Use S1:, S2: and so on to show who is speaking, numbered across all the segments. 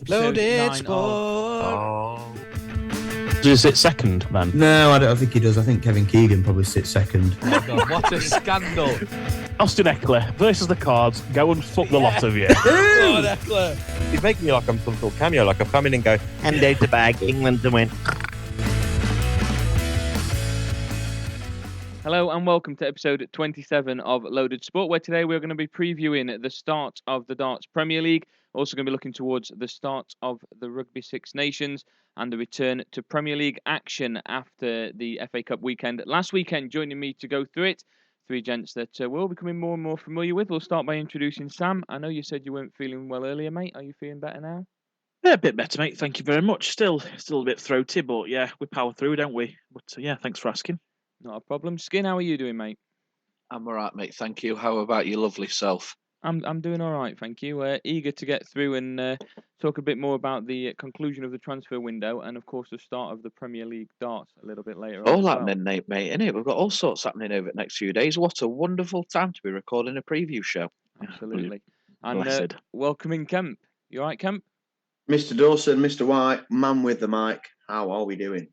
S1: Episode
S2: Loaded
S1: 9
S2: Sport.
S3: Does he sit second, man?
S4: No, I don't think he does. I think Kevin Keegan probably sits second.
S1: Oh my God, what a scandal.
S3: Austin Eckler versus the Cards. Go and fuck the lot of you.
S1: God, Eckler.
S2: He's making me like I'm some sort of cameo, like I've come in and go, hand out the bag, England to win.
S5: Hello and welcome to episode 27 of Loaded Sport, where today we're going to be previewing the start of the Darts Premier League. Also going to be looking towards the start of the Rugby Six Nations and the return to Premier League action after the FA Cup weekend last weekend. Joining me to go through it, three gents that we're all becoming more and more familiar with. We'll start by introducing Sam. I know you said you weren't feeling well earlier, mate. Are you feeling better now?
S3: Yeah, a bit better, mate. Thank you very much. Still a bit throaty, but yeah, we power through, don't we? But yeah, thanks for asking.
S5: Not a problem. Skin, how are you doing, mate?
S6: I'm all right, mate. Thank you. How about your lovely self?
S5: I'm doing all right, thank you. Eager to get through and talk a bit more about the conclusion of the transfer window and, of course, the start of the Premier League darts a little bit later on.
S6: All happening, mate, innit? We've got all sorts happening over the next few days. What a wonderful time to be recording a preview show.
S5: Absolutely. And
S3: Blessed.
S5: welcoming Kemp. You all right, Kemp?
S4: Mr. Dawson, Mr. White, man with the mic. How are we doing?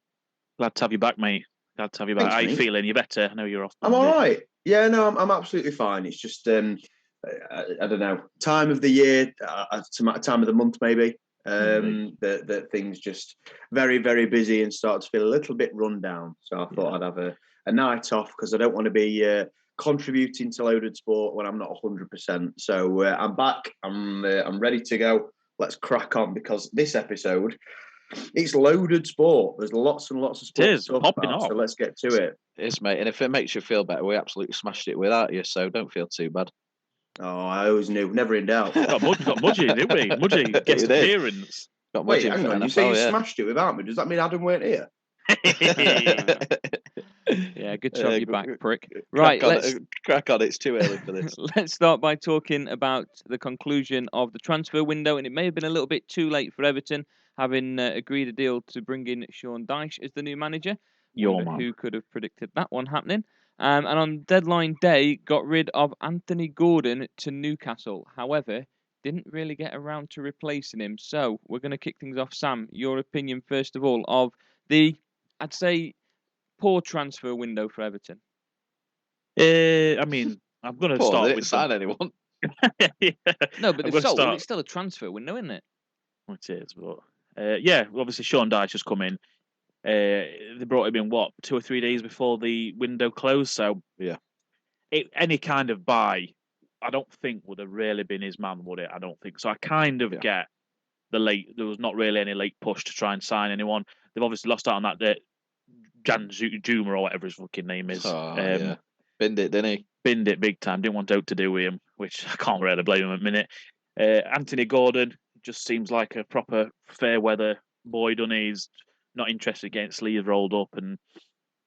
S3: Glad to have you back, mate. Glad to have you back.
S4: Thanks,
S3: How you
S4: mate.
S3: feeling? You better? I know you're off.
S4: I'm all right. Yeah, no, I'm absolutely fine. It's just, I don't know, time of the year, time of the month maybe. That things just very, very busy and start to feel a little bit run down. So I thought I'd have a night off because I don't want to be contributing to Loaded Sport when I'm not 100%. So I'm back. I'm ready to go. Let's crack on because this episode, it's Loaded Sport. There's lots and lots of sport to talk about, so let's get to it.
S6: It is, mate. And if it makes you feel better, we absolutely smashed it without you, so don't feel too bad.
S4: Oh, I always knew. Never in doubt.
S3: Got Mudgy, didn't we? Mudgy guest appearance.
S6: Got
S4: Wait,
S6: Mudgy
S4: hang
S6: for
S4: on. You
S6: NFL,
S4: say you
S6: yeah.
S4: smashed it without me. Does that mean Adam weren't here?
S5: Yeah, good to have you back, prick. Right,
S6: Crack on. It's too early for this.
S5: let's start by talking about the conclusion of the transfer window, and it may have been a little bit too late for Everton, having agreed a deal to bring in Sean Dyche as the new manager. Who could have predicted that one happening? And on deadline day, got rid of Anthony Gordon to Newcastle. However, didn't really get around to replacing him. So we're going to kick things off. Sam, your opinion first of all of the, I'd say, poor transfer window for Everton.
S3: I mean, I'm going to start with
S6: sign anyone.
S3: Yeah.
S5: No, but it's still a transfer window, isn't it?
S3: It is, but yeah, obviously Sean Dyche has come in. They brought him in 2 or 3 days before the window closed. So
S6: yeah,
S3: any kind of buy, I don't think would have really been his man, would it? I don't think so. I kind of get the late. There was not really any late push to try and sign anyone. They've obviously lost out on that Jan Juma or whatever his fucking name is.
S6: Yeah. Binned it, didn't he?
S3: Binned it big time. Didn't want out to do with him, which I can't really blame him at the minute. Anthony Gordon just seems like a proper fair weather boy, doesn't he? He's not interested getting sleeves rolled up, and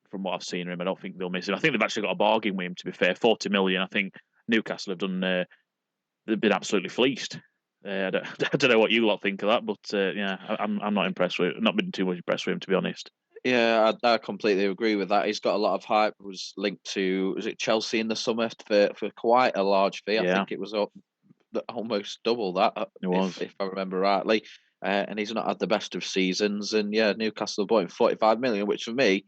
S3: from what I've seen of him, I don't think they'll miss him. I think they've actually got a bargain with him, to be fair, 40 million. I think Newcastle have done, they've been absolutely fleeced. I don't know what you lot think of that, but yeah, I'm not impressed with it. Not been too much impressed with him, to be honest.
S6: Yeah, I completely agree with that. He's got a lot of hype. Was linked to, was it Chelsea in the summer for quite a large fee? I think it was almost double that.
S3: It was,
S6: if I remember rightly. And he's not had the best of seasons. And yeah, Newcastle bought him 45 million, which for me,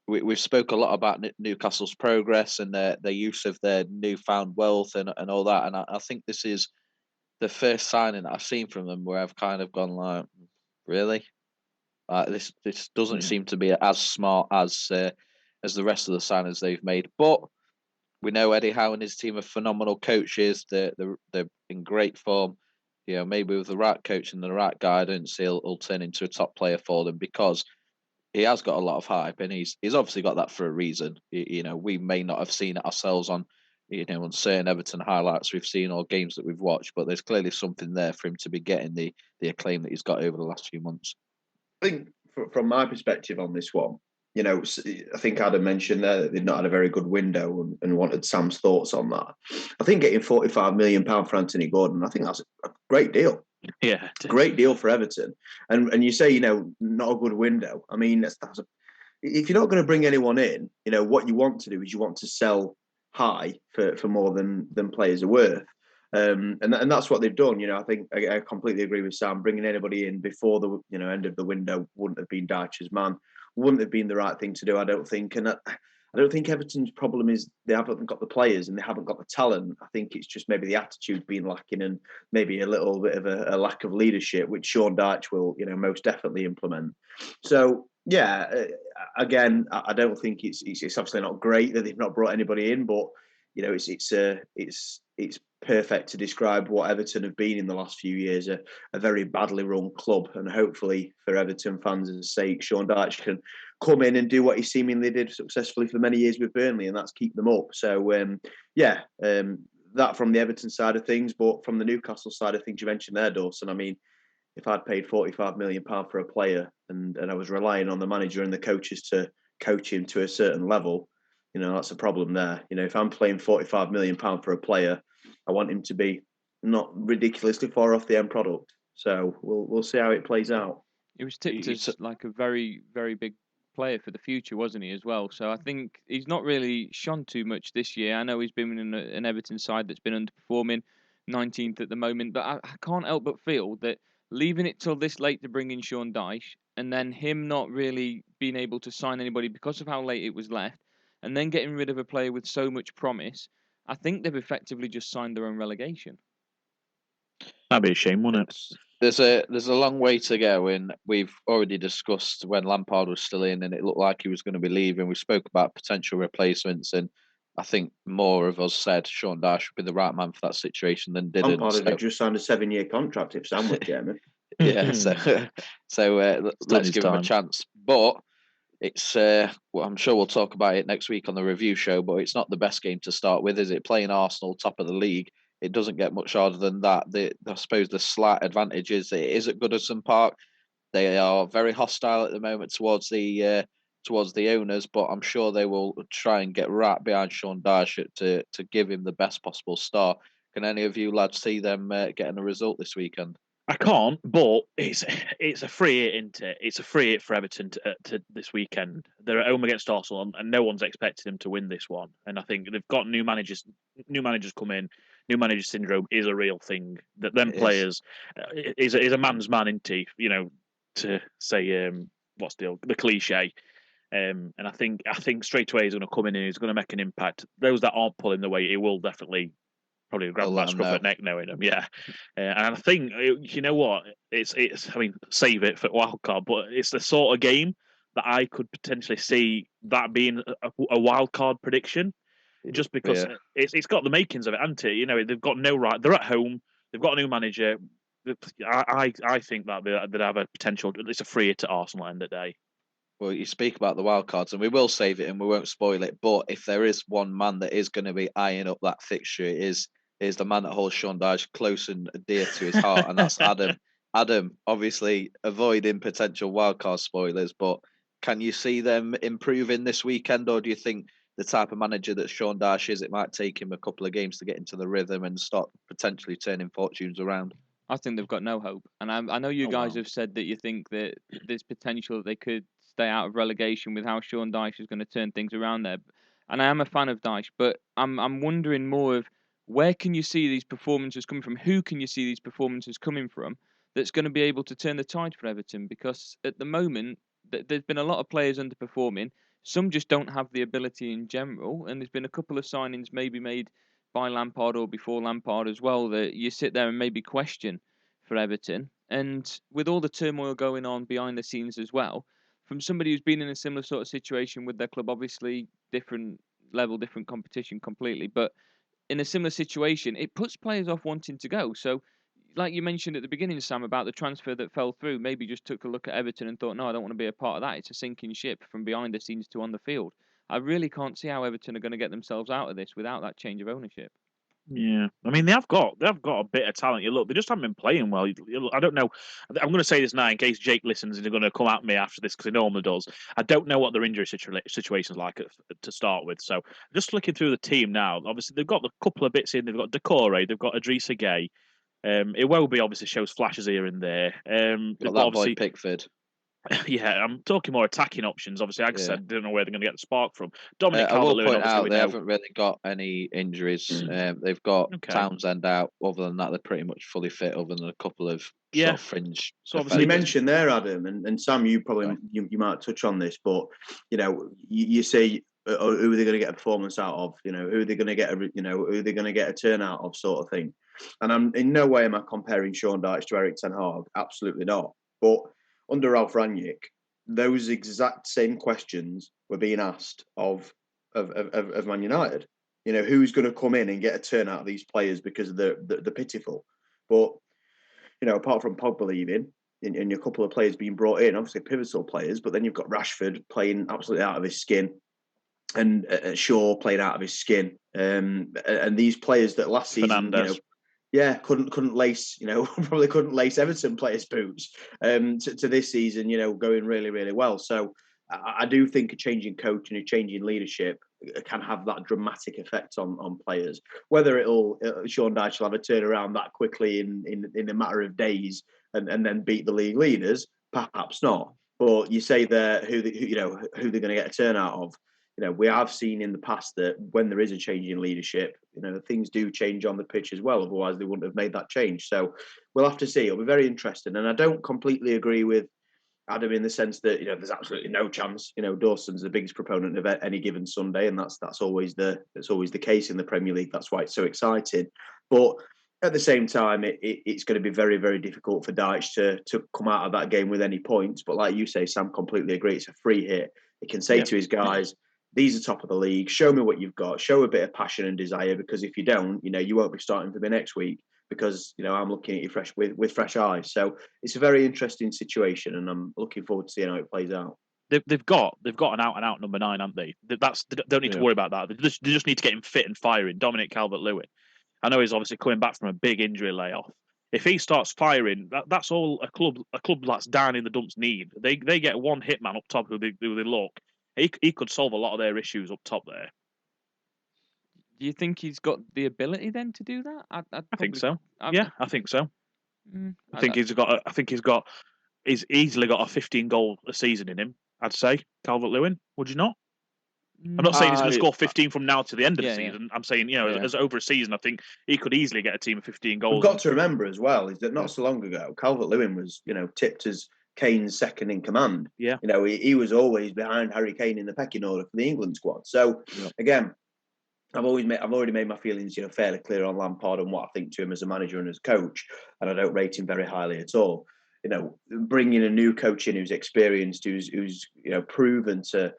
S6: we've spoke a lot about Newcastle's progress and their use of their newfound wealth and all that. And I think this is the first signing that I've seen from them where I've kind of gone like, really? This doesn't seem to be as smart as the rest of the signings they've made. But we know Eddie Howe and his team are phenomenal coaches. They're in great form. You know, maybe with the right coach and the right guidance, he'll turn into a top player for them because he has got a lot of hype and he's obviously got that for a reason. You know, we may not have seen it ourselves on certain Everton highlights we've seen or games that we've watched, but there's clearly something there for him to be getting the acclaim that he's got over the last few months.
S4: I think from my perspective on this one, you know, I think Adam mentioned there that they've not had a very good window and wanted Sam's thoughts on that. I think getting £45 million for Anthony Gordon, I think that's a great deal.
S3: Yeah.
S4: Great deal for Everton. And you say, you know, not a good window. I mean, if you're not going to bring anyone in, you know, what you want to do is you want to sell high for more than players are worth. And that's what they've done. I think I completely agree with Sam. Bringing anybody in before the end of the window wouldn't have been Dyche's man. Wouldn't have been the right thing to do, I don't think. And I don't think Everton's problem is they haven't got the players and they haven't got the talent. I think it's just maybe the attitude being lacking and maybe a little bit of a lack of leadership, which Sean Dyche will, most definitely implement. So yeah, again, I don't think it's obviously not great that they've not brought anybody in, but it's perfect to describe what Everton have been in the last few years, a very badly run club. And hopefully for Everton fans' sake, Sean Dyche can come in and do what he seemingly did successfully for many years with Burnley, and that's keep them up. So, that from the Everton side of things. But from the Newcastle side of things, you mentioned there, Dawson, I mean, if I'd paid £45 million for a player and I was relying on the manager and the coaches to coach him to a certain level, that's a problem there. If I'm paying £45 million for a player, I want him to be not ridiculously far off the end product. So we'll see how it plays out.
S5: He was tipped as like a very, very big player for the future, wasn't he, as well? So I think he's not really shone too much this year. I know he's been in an Everton side that's been underperforming, 19th at the moment, but I can't help but feel that leaving it till this late to bring in Sean Dyche and then him not really being able to sign anybody because of how late it was left, and then getting rid of a player with so much promise, I think they've effectively just signed their own relegation.
S3: That'd be a shame, wouldn't it?
S6: There's a long way to go, and we've already discussed when Lampard was still in and it looked like he was going to be leaving. We spoke about potential replacements, and I think more of us said Sean Dyche would be the right man for that situation than didn't.
S4: Lampard had just signed a 7-year contract if Sam was chairman.
S6: Yeah, so let's give him a chance. But it's I'm sure we'll talk about it next week on the review show, but it's not the best game to start with, is it? Playing Arsenal, top of the league, it doesn't get much harder than that. I suppose the slight advantage is it is at Goodison Park. They are very hostile at the moment towards the owners, but I'm sure they will try and get right behind Sean Dyche to give him the best possible start. Can any of you lads see them getting a result this weekend?
S3: I can't, but it's a free hit, isn't it? It's a free hit for Everton to this weekend. They're at home against Arsenal, and no one's expecting them to win this one. And I think they've got new managers. New managers come in. New manager syndrome is a real thing. That them players is a man's man, isn't he? To say what's the cliche. And I think straight away he's going to come in and he's going to make an impact. Those that aren't pulling the weight, he will definitely. Probably grab that scruff at neck knowing him, yeah. And I think you know what it's. I mean, save it for wild card, but it's the sort of game that I could potentially see that being a wild card prediction, just because it's got the makings of it, hasn't it? They've got no right. They're at home. They've got a new manager. I think that they'd have a potential. It's a free hit to Arsenal at the end of the day.
S6: Well, you speak about the wild cards, and we will save it and we won't spoil it. But if there is one man that is going to be eyeing up that fixture, it is the man that holds Sean Dyche close and dear to his heart, and that's Adam. Adam, obviously avoiding potential wildcard spoilers, but can you see them improving this weekend, or do you think the type of manager that Sean Dyche is, it might take him a couple of games to get into the rhythm and start potentially turning fortunes around?
S5: I think they've got no hope. And I know you guys have said that you think that there's potential that they could stay out of relegation with how Sean Dyche is going to turn things around there. And I am a fan of Dyche, but I'm wondering more of where can you see these performances coming from? Who can you see these performances coming from that's going to be able to turn the tide for Everton? Because at the moment, there's been a lot of players underperforming. Some just don't have the ability in general. And there's been a couple of signings maybe made by Lampard or before Lampard as well that you sit there and maybe question for Everton. And with all the turmoil going on behind the scenes as well, from somebody who's been in a similar sort of situation with their club, obviously different level, different competition completely, but in a similar situation, it puts players off wanting to go. So, like you mentioned at the beginning, Sam, about the transfer that fell through, maybe just took a look at Everton and thought, no, I don't want to be a part of that. It's a sinking ship from behind the scenes to on the field. I really can't see how Everton are going to get themselves out of this without that change of ownership.
S3: Yeah, I mean they've got a bit of talent. You look, they just haven't been playing well. I don't know. I'm going to say this now in case Jake listens and they're going to come at me after this because he normally does. I don't know what their injury situation's like to start with. So just looking through the team now, obviously they've got a couple of bits in. They've got Decore, they've got Idrissa Gueye. It will be obviously shows flashes here and there.
S6: Got that boy Pickford.
S3: Yeah, I'm talking more attacking options. Obviously, I said, don't know where they're going to get the spark from. Dominic
S6: I will
S3: Calvert-Lewin,
S6: point out
S3: obviously,
S6: they haven't really got any injuries. They've got Townsend out. Other than that, they're pretty much fully fit. Other than a couple of sort of fringe.
S3: So
S4: you mentioned there, Adam, and Sam, you probably you might touch on this, but you say who are they going to get a performance out of? Who are they going to get who are they going to get a turnout of, sort of thing. And I'm in no way am I comparing Sean Dyche to Erik ten Hag. Absolutely not. But under Ralph Rangnick, those exact same questions were being asked of Man United. Who's going to come in and get a turn out of these players because of the pitiful. But apart from Pogba leaving and a couple of players being brought in, obviously pivotal players, but then you've got Rashford playing absolutely out of his skin, and Shaw playing out of his skin, and these players that last season, couldn't lace, probably couldn't lace Everton players' boots, to this season, going really, really well. So I do think a changing coach and a changing leadership can have that dramatic effect on players. Whether Sean Dyche will have a turnaround that quickly in a matter of days and then beat the league leaders, perhaps not. But you say there who they're going to get a turnout of. We have seen in the past that when there is a change in leadership, things do change on the pitch as well. Otherwise, they wouldn't have made that change. So we'll have to see. It'll be very interesting. And I don't completely agree with Adam in the sense that there's absolutely no chance. Dawson's the biggest proponent of any given Sunday, and that's always the case in the Premier League. That's why it's so exciting. But at the same time, it's going to be very, very difficult for Dyche to come out of that game with any points. But like you say, Sam, completely agree. It's a free hit. He can say to his guys, these are top of the league. Show me what you've got. Show a bit of passion and desire, because if you don't, you won't be starting for me next week, because I'm looking at you with fresh eyes. So it's a very interesting situation, and I'm looking forward to seeing how it plays out.
S3: They've got an out and out number 9, haven't they? They don't need to worry about that. They just need to get him fit and firing. Dominic Calvert-Lewin. I know he's obviously coming back from a big injury layoff. If he starts firing, that's all a club that's down in the dumps need. They get one hitman up top who they look. He could solve a lot of their issues up top there.
S5: Do you think he's got the ability then to do that?
S3: I think so. I think so. I think he's easily got a 15 goal a season in him. I'd say Calvert-Lewin. Would you not? I'm not saying he's going to score 15 from now to the end of the season. I'm saying, as over a season, I think he could easily get a team of 15 goals.
S4: We've got to remember as well is that not so long ago, Calvert-Lewin was, tipped as Kane's second in command.
S3: Yeah.
S4: He was always behind Harry Kane in the pecking order for the England squad. So again, I've already made my feelings, fairly clear on Lampard and what I think to him as a manager and as a coach, and I don't rate him very highly at all. Bringing a new coach in who's experienced, who's proven to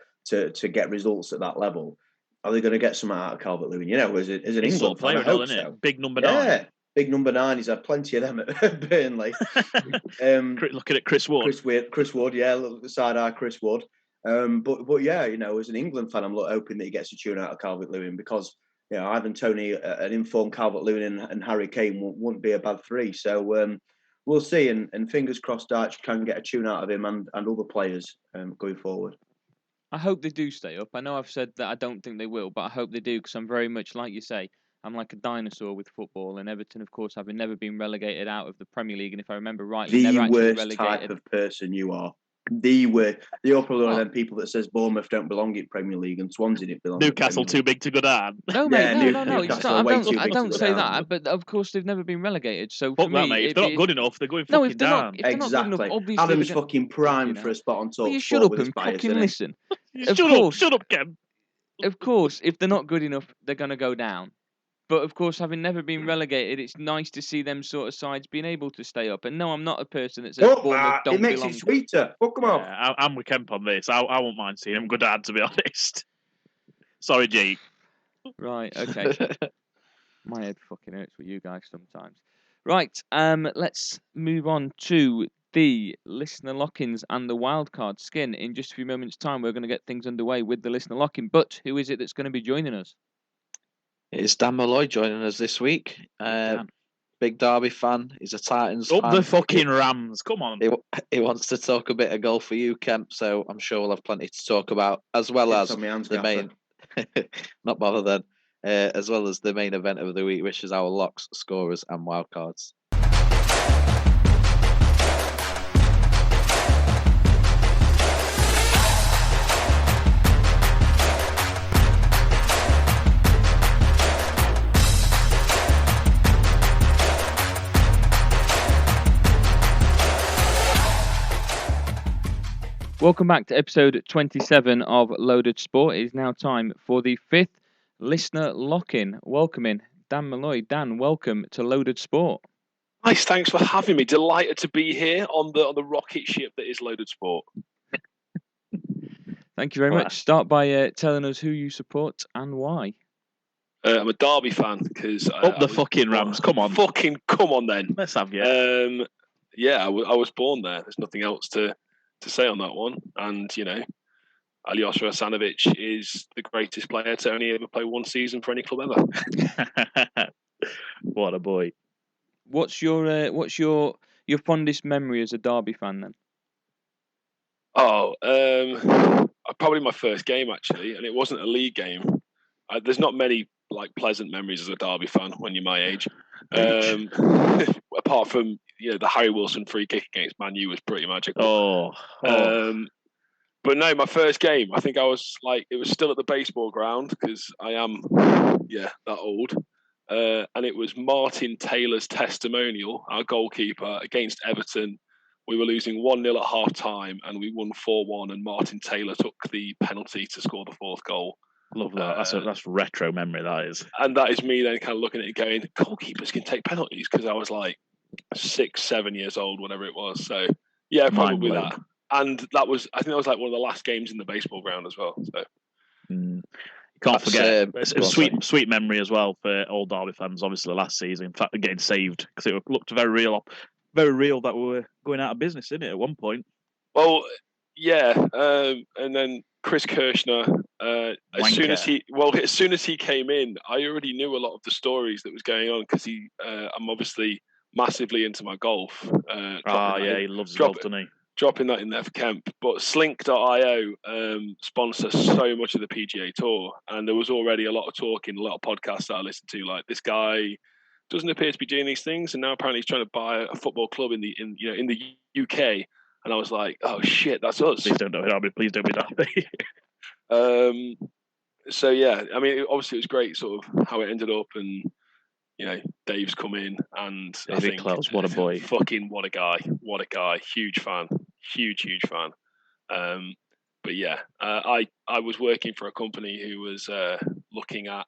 S4: get results at that level. Are they going to get some out of Calvert-Lewin? As an England player,
S3: isn't it? Big number 9.
S4: Yeah. Big number 9. He's had plenty of them at Burnley.
S3: Looking at Chris Wood.
S4: Chris Wood, side-eye Chris Wood. But yeah, as an England fan, I'm hoping that he gets a tune out of Calvert-Lewin, because Ivan Toney, an informed Calvert-Lewin and Harry Kane wouldn't be a bad 3. So we'll see, and fingers crossed Dyche can get a tune out of him and other players going forward.
S5: I hope they do stay up. I know I've said that I don't think they will, but I hope they do, because I'm very much, like you say, I'm like a dinosaur with football, and Everton, of course, having never been relegated out of the Premier League, and if I remember rightly, never actually relegated.
S4: The worst type of person you are. You're probably one of them people that says Bournemouth don't belong in Premier League and Swansea didn't belong.
S3: Newcastle too big to go down.
S5: No, mate, no. It's not. I don't say that, but of course they've never been relegated. So for me,
S3: mate, if they're not good enough, they're going fucking down.
S5: If they're not good enough, obviously
S4: Adam's fucking primed for a spot on top.
S5: You shut up and fucking listen.
S3: Shut up, Ken.
S5: Of course, if they're not good enough, they're going to go down. But of course, having never been relegated, it's nice to see them sort of sides being able to stay up. And no, I'm not a person that says Bournemouth don't belong.
S4: It makes it sweeter. Fuck them off.
S3: Yeah, I'm with Kemp on this. I won't mind seeing him go down, to be honest. Sorry, G.
S5: Right, okay. My head fucking hurts with you guys sometimes. Right, let's move on to the listener lock-ins and the wildcard skin. In just a few moments' time, we're going to get things underway with the listener lock-in. But who is it that's going to be joining us?
S6: It's Dan Malloy joining us this week. Big Derby fan. He's a Titans fan.
S3: Up the fucking Rams. Come on.
S6: He wants to talk a bit of golf for you, Kemp, so I'm sure we'll have plenty to talk about, as well as the main... Not bother then. As well as the main event of the week, which is our locks, scorers and wildcards.
S5: Welcome back to episode 27 of Loaded Sport. It is now time for the 5th listener lock-in. Welcoming Dan Malloy. Dan, welcome to Loaded Sport.
S7: Nice, thanks for having me. Delighted to be here on the rocket ship that is Loaded Sport.
S5: Thank you very much. Start by telling us who you support and why.
S7: I'm a Derby fan because
S3: fucking Rams. Come on,
S7: fucking come on then.
S3: Let's have you.
S7: I was born there. There's nothing else to say on that one. And Aljosha Asanovic is the greatest player to only ever play one season for any club ever.
S3: What a boy.
S5: What's your fondest memory as a Derby fan then?
S7: Probably my first game actually, and it wasn't a league game. There's not many pleasant memories as a Derby fan when you're my age. Apart from the Harry Wilson free kick against Man U was pretty magical. But no, my first game, I think I was it was still at the baseball ground because I am that old. And it was Martin Taylor's testimonial, our goalkeeper, against Everton. We were losing 1-0 at half time and we won 4-1, and Martin Taylor took the penalty to score the 4th goal.
S3: Love that. That's retro memory, that is.
S7: And that is me then kind of looking at it going, goalkeepers can take penalties, because I was 6, 7 years old, whatever it was. So yeah, probably that. And I think that was one of the last games in the baseball ground as well. So
S3: you can't forget a sweet memory as well for all Derby fans. Obviously, last season, in fact, getting saved because it looked very real that we were going out of business, didn't it? At one point.
S7: Well, yeah, and then Chris Kirshner. As soon as he came in, I already knew a lot of the stories that was going on because I'm obviously massively into my golf.
S3: He loves golf, doesn't he?
S7: Dropping that in there for Kemp. But Slink.io sponsors so much of the PGA Tour, and there was already a lot of talk in a lot of podcasts that I listened to. This guy doesn't appear to be doing these things, and now apparently he's trying to buy a football club in the UK. And I was like, oh shit, that's us.
S3: Please don't Derby. Please don't be Derby.
S7: So yeah, I mean, obviously it was great, sort of how it ended up, and Dave's come in, and I think
S3: Klaus, what a boy,
S7: fucking what a guy, huge fan. But yeah, I was working for a company who was looking at,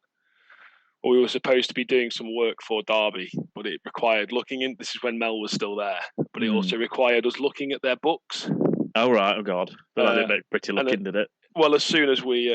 S7: or we were supposed to be doing some work for Derby, but it required looking in. This is when Mel was still there, but it also required us looking at their books.
S3: Oh right, oh god, that didn't make pretty looking, did it?
S7: Well, as soon as we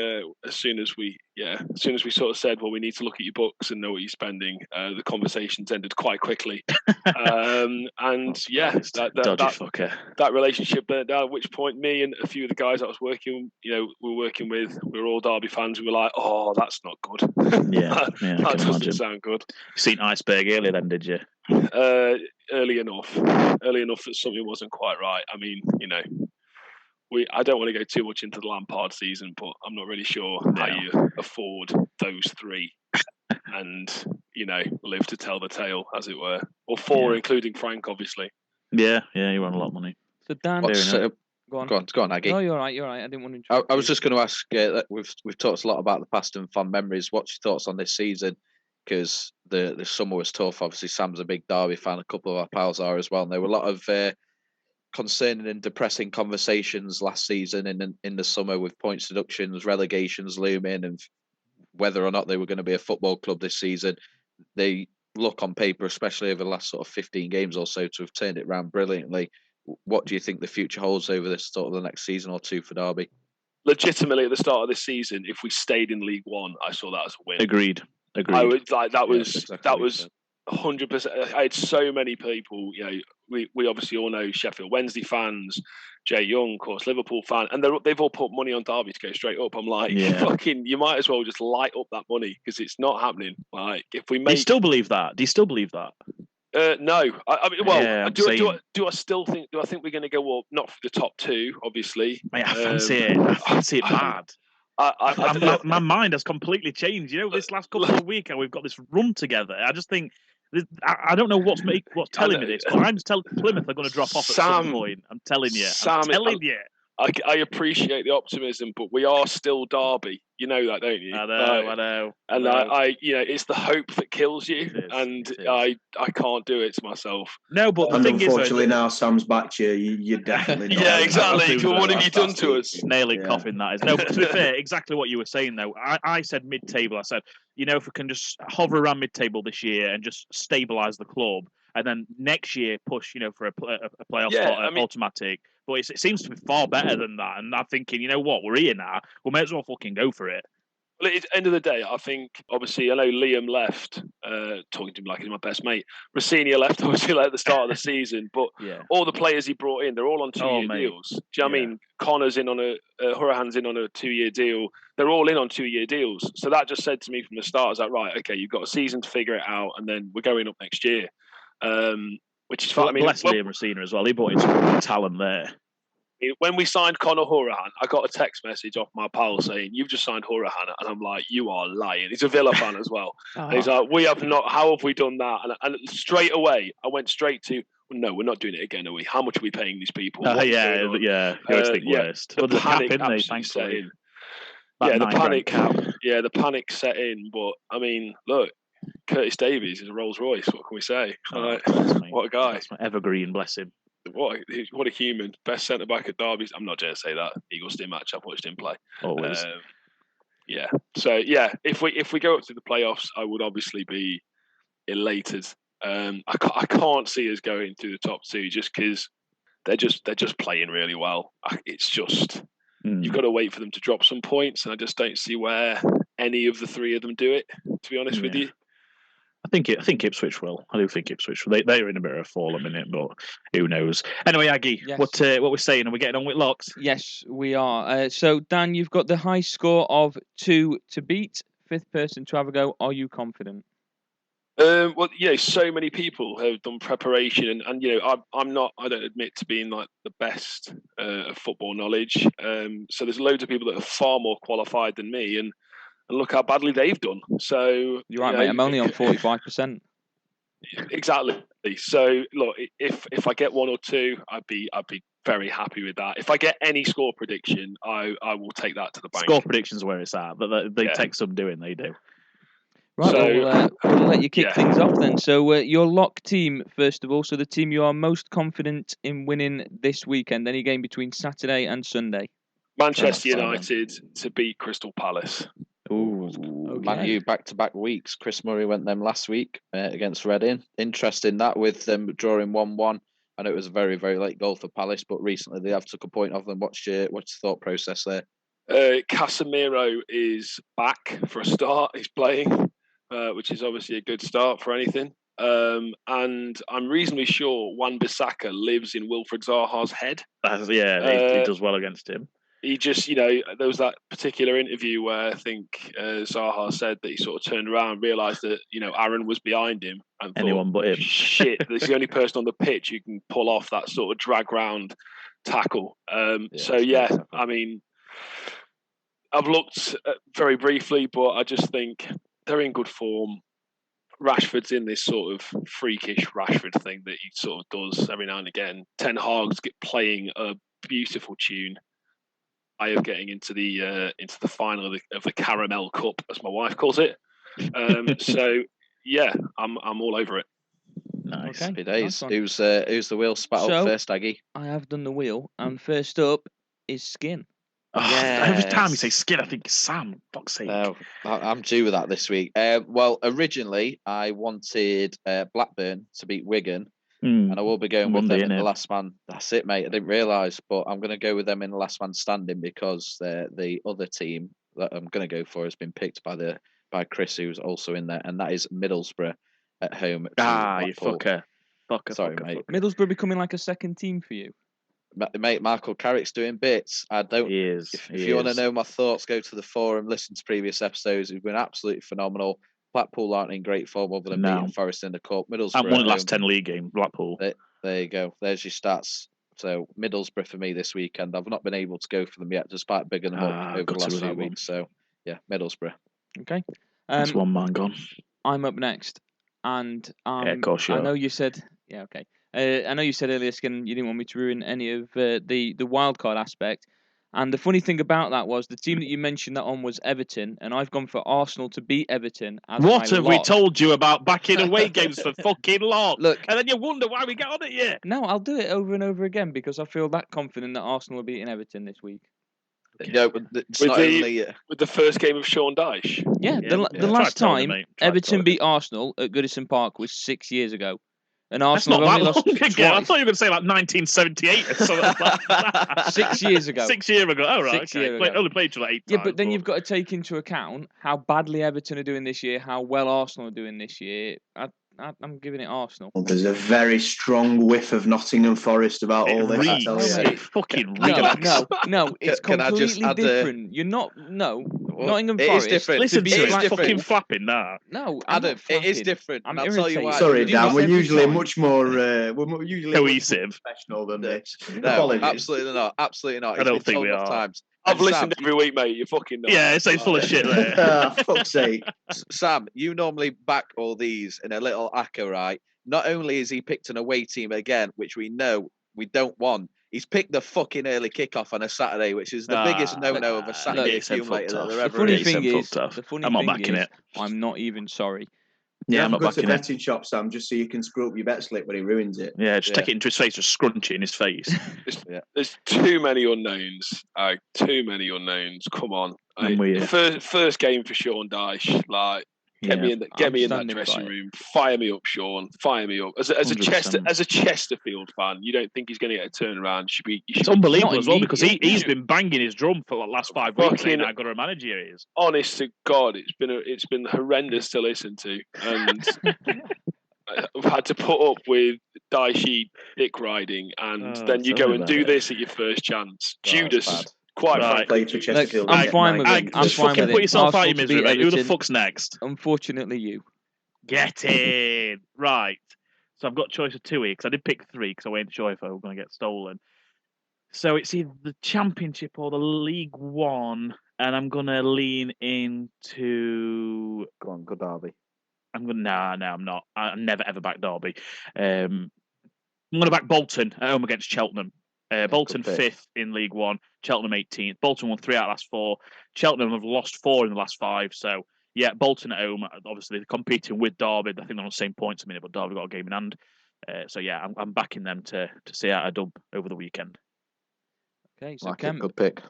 S7: sort of said, well, we need to look at your books and know what you're spending, the conversations ended quite quickly. Dodgy
S3: fucker.
S7: That relationship burnt down, at which point me and a few of the guys I was working with, we were all Derby fans. We were like, oh, that's not good. That doesn't sound good.
S3: You seen Iceberg earlier then, did you?
S7: Early enough that something wasn't quite right. I mean, I don't want to go too much into the Lampard season, but I'm not really sure how you afford those three and, live to tell the tale, as it were. Or four, including Frank, obviously.
S3: Yeah, you want a lot of money.
S5: So Dan, go on, Aggie. No, you're right. I didn't want to interrupt.
S6: I was just going to ask, we've talked a lot about the past and fond memories. What's your thoughts on this season? Because the summer was tough. Obviously, Sam's a big Derby fan. A couple of our pals are as well. And there were a lot of concerning and depressing conversations last season in the summer with points deductions, relegations looming, and whether or not they were going to be a football club this season. They look on paper, especially over the last sort of 15 games or so, to have turned it around brilliantly. What do you think the future holds over this sort of the next season or two for Derby?
S7: Legitimately, at the start of this season, if we stayed in League One, I saw that as a win.
S3: Agreed.
S7: I would that was 100%. I had so many people. We obviously all know Sheffield Wednesday fans, Jay Young, of course, Liverpool fan, and they've all put money on Derby to go straight up. I'm like, fucking, you might as well just light up that money because it's not happening. If we make,
S3: do you still believe that?
S7: No, I mean, well, do I still think? Do I think we're going to go up? Not for the top two, obviously.
S3: Mate, I fancy it. I fancy it bad. My mind has completely changed. This last couple of weeks, we've got this run together. I just think I don't know what's telling me this, but I'm just telling Plymouth are going to drop off at some point. I'm telling you.
S7: I appreciate the optimism, but we are still Derby. You know that, don't you?
S3: I know.
S7: And it's the hope that kills you, and I can't do it to myself.
S3: No, but the
S4: and
S3: thing
S4: unfortunately
S3: is,
S4: now Sam's back to you. You're definitely not.
S7: Yeah, exactly. What have you done to us?
S3: Nail it, coffin. That is. No, but to be fair, exactly what you were saying though. I said mid-table. I said, if we can just hover around mid-table this year and just stabilise the club, and then next year push, for a playoff spot, automatic. But it seems to be far better than that. And I'm thinking, you know what, we're here now. We may as well fucking go for it.
S7: Well, at the end of the day, I think, obviously, I know Liam left, talking to him like he's my best mate. Rossini left, obviously, at the start of the season. But all the players he brought in, they're all on 2-year deals. Do you know what I mean? Connor's in on Hurahan's in on a 2-year deal. They're all in on 2-year deals. So that just said to me from the start, is that right? Okay, you've got a season to figure it out, and then we're going up next year. Which is fine.
S3: Bless Liam Rossini as well. He brought in some talent there.
S7: When we signed Conor Hurahan, I got a text message off my pal saying, "You've just signed Hurahan," and I'm like, "You are lying." He's a Villa fan as well. And he's like, "We have not. How have we done that?" And straight away, I went straight to, well, "No, we're not doing it again, are we? How much are we paying these people?"
S3: Worst.
S7: But the panic absolutely set in. The panic set in. But I mean, look. Curtis Davies is a Rolls Royce. What can we say? What a guy!
S3: That's my evergreen, bless him.
S7: What a human! Best centre back at Derby. I'm not going to say that. Eagles team match. I've watched him play.
S3: Always.
S7: So if we go up to the playoffs, I would obviously be elated. I can't see us going to the top two just because they're just playing really well. It's just you've got to wait for them to drop some points, and I just don't see where any of the three of them do it. To be honest with you.
S3: I think Ipswich will. I do think Ipswich will. They're in a bit of a fall a minute, but who knows? Anyway, Aggie, what we're saying? Are we getting on with locks?
S5: Yes, we are. So, Dan, you've got the high score of 2 to beat. 5th person to have a go. Are you confident?
S7: So many people have done preparation, and I'm not. I don't admit to being like the best of football knowledge. So there's loads of people that are far more qualified than me, and look how badly they've done. So
S5: you're right, mate. I'm only on 45%.
S7: Exactly. So look, if I get 1 or 2, I'd be very happy with that. If I get any score prediction, I will take that to the bank.
S3: Score predictions where it's at, but they take some doing. They do.
S5: Right, so, we'll let you kick things off then. So your lock team, first of all, so the team you are most confident in winning this weekend, any game between Saturday and Sunday.
S7: Manchester United to beat Crystal Palace.
S6: Ooh, okay. Man U back-to-back weeks. Chris Murray went them last week against Reading. Interesting that with them drawing 1-1. I know it was a very, very late goal for Palace, but recently they have took a point off them. What's your thought process there?
S7: Casemiro is back for a start. He's playing, which is obviously a good start for anything. And I'm reasonably sure Wan-Bissaka lives in Wilfred Zaha's head.
S3: He does well against him.
S7: He just, there was that particular interview where I think Zaha said that he sort of turned around and realised that, Aaron was behind him. And thought,
S3: anyone but him.
S7: Shit, there's the only person on the pitch who can pull off that sort of drag round tackle. I mean, I've looked very briefly, but I just think they're in good form. Rashford's in this sort of freakish Rashford thing that he sort of does every now and again. Ten Hag's playing a beautiful tune. I am getting into the final of the Caramel Cup, as my wife calls it. I'm all over it.
S6: Nice. Okay. Happy days. Nice. Who's the wheel spat up first, Aggie?
S5: I have done the wheel, and first up is Skin.
S3: Every time you say Skin, I think Sam. Fuck's sake.
S6: I'm due with that this week. Well, originally I wanted Blackburn to beat Wigan. And I will be going with them in the last man. That's it, mate. I didn't realise, but I'm going to go with them in the last man standing because the other team that I'm going to go for has been picked by Chris, who's also in there, and that is Middlesbrough at home.
S3: You fucker.
S6: Sorry, mate.
S5: Middlesbrough becoming like a second team for you.
S6: Mate, Michael Carrick's doing bits. I don't.
S3: He is.
S6: If you want to know my thoughts, go to the forum, listen to previous episodes. It's been absolutely phenomenal. Blackpool aren't in great form other than beating Forest in the cup. Middlesbrough.
S3: And won the last 10 league game, Blackpool.
S6: There you go. There's your stats. So Middlesbrough for me this weekend. I've not been able to go for them yet, despite bigging them up over the last few weeks. So yeah, Middlesbrough.
S5: Okay.
S3: That's one man gone.
S5: I'm up next, and
S3: of course you
S5: I know you said okay. I know you said earlier, Skin, you didn't want me to ruin any of the wildcard aspect. And the funny thing about that was the team that you mentioned that on was Everton, and I've gone for Arsenal to beat Everton as
S3: What
S5: my
S3: have we
S5: lock.
S3: told you about backing away games for fucking long?
S5: Look,
S3: and then you wonder why we get on it yet.
S5: No, I'll do it over and over again because I feel that confident that Arsenal are beating Everton this week.
S6: No, it's not only
S7: with the first game of Sean Dyche.
S5: Yeah, the last time Everton beat Arsenal at Goodison Park was 6 years ago. And Arsenal
S3: That's not
S5: have only
S3: that long
S5: lost
S3: ago. I
S5: twice.
S3: thought you were going to say like 1978 or something like that.
S5: 6 years ago.
S3: 6 years ago. Oh, right.
S5: 6 years ago.
S3: Only played each other 8 times.
S5: Yeah, but then you've got to take into account how badly Everton are doing this year, how well Arsenal are doing this year. I'm giving it Arsenal.
S4: Well, there's a very strong whiff of Nottingham Forest about all this. I tell you.
S3: It fucking
S5: No, it's completely different. You're not, Nottingham Forest.
S6: It is different.
S3: Listen to it
S6: different.
S3: fucking flapping that.
S5: No,
S6: Adam, it is different.
S5: I'm
S6: I'll tell you why.
S4: Sorry, Dan. We're usually
S5: time.
S4: much more
S3: cohesive,
S4: professional than this.
S6: No,
S4: Apologies.
S6: absolutely not. Absolutely not.
S3: I don't think we are.
S6: Times.
S7: I've listened every week, mate. You fucking know.
S3: Yeah, it's full of shit there.
S4: Fuck's sake.
S6: Sam, you normally back all these in a little acca, right? Not only is he picked an away team again, which we know we don't want, he's picked the fucking early kickoff on a Saturday, which is the biggest no-no of a Saturday accumulator that there ever is.
S5: The funny thing is, I'm not even sorry.
S3: Yeah, I'm not
S4: go to
S3: backing
S4: the
S3: it.
S4: betting shop, Sam, just so you can screw up your bet slip when he ruins it.
S3: Yeah, just take it into his face, just scrunch it in his face.
S7: There's too many unknowns. Too many unknowns. Come on. First game for Sean Dyche. Like, get me in that dressing room. Fire me up, Sean. Fire me up. As a Chesterfield fan, you don't think he's going to get a turnaround?
S3: It's unbelievable as well because he's been banging his drum for the last 5 weeks. How good a manager he is.
S7: Honest to God, it's been horrendous to listen to, and I've had to put up with Dyche dick riding, and then you go and do this at your first chance. Judas. Quite frankly,
S4: for Chesterfield.
S5: I'm fine with it. I'm fine with it.
S3: Put yourself out of your misery, mate. Who the
S5: Everton.
S3: fuck's next?
S5: Unfortunately, you.
S3: Get in. Right. So I've got a choice of 2 here because I did pick 3 because I wasn't sure if I was going to get stolen. So it's either the Championship or the League One, and I'm going to lean into...
S6: Go on, good Derby.
S3: No, I'm not. I never ever back Derby. I'm going to back Bolton at home against Cheltenham. Bolton 5th in League One, Cheltenham 18th. Bolton won 3 out of the last 4. Cheltenham have lost 4 in the last 5. So, yeah, Bolton at home. Obviously, they're competing with Derby. I think they're on the same points a minute, but Derby got a game in hand. So, yeah, I'm backing them to see out a dub over the weekend.
S5: Okay, so
S6: good pick.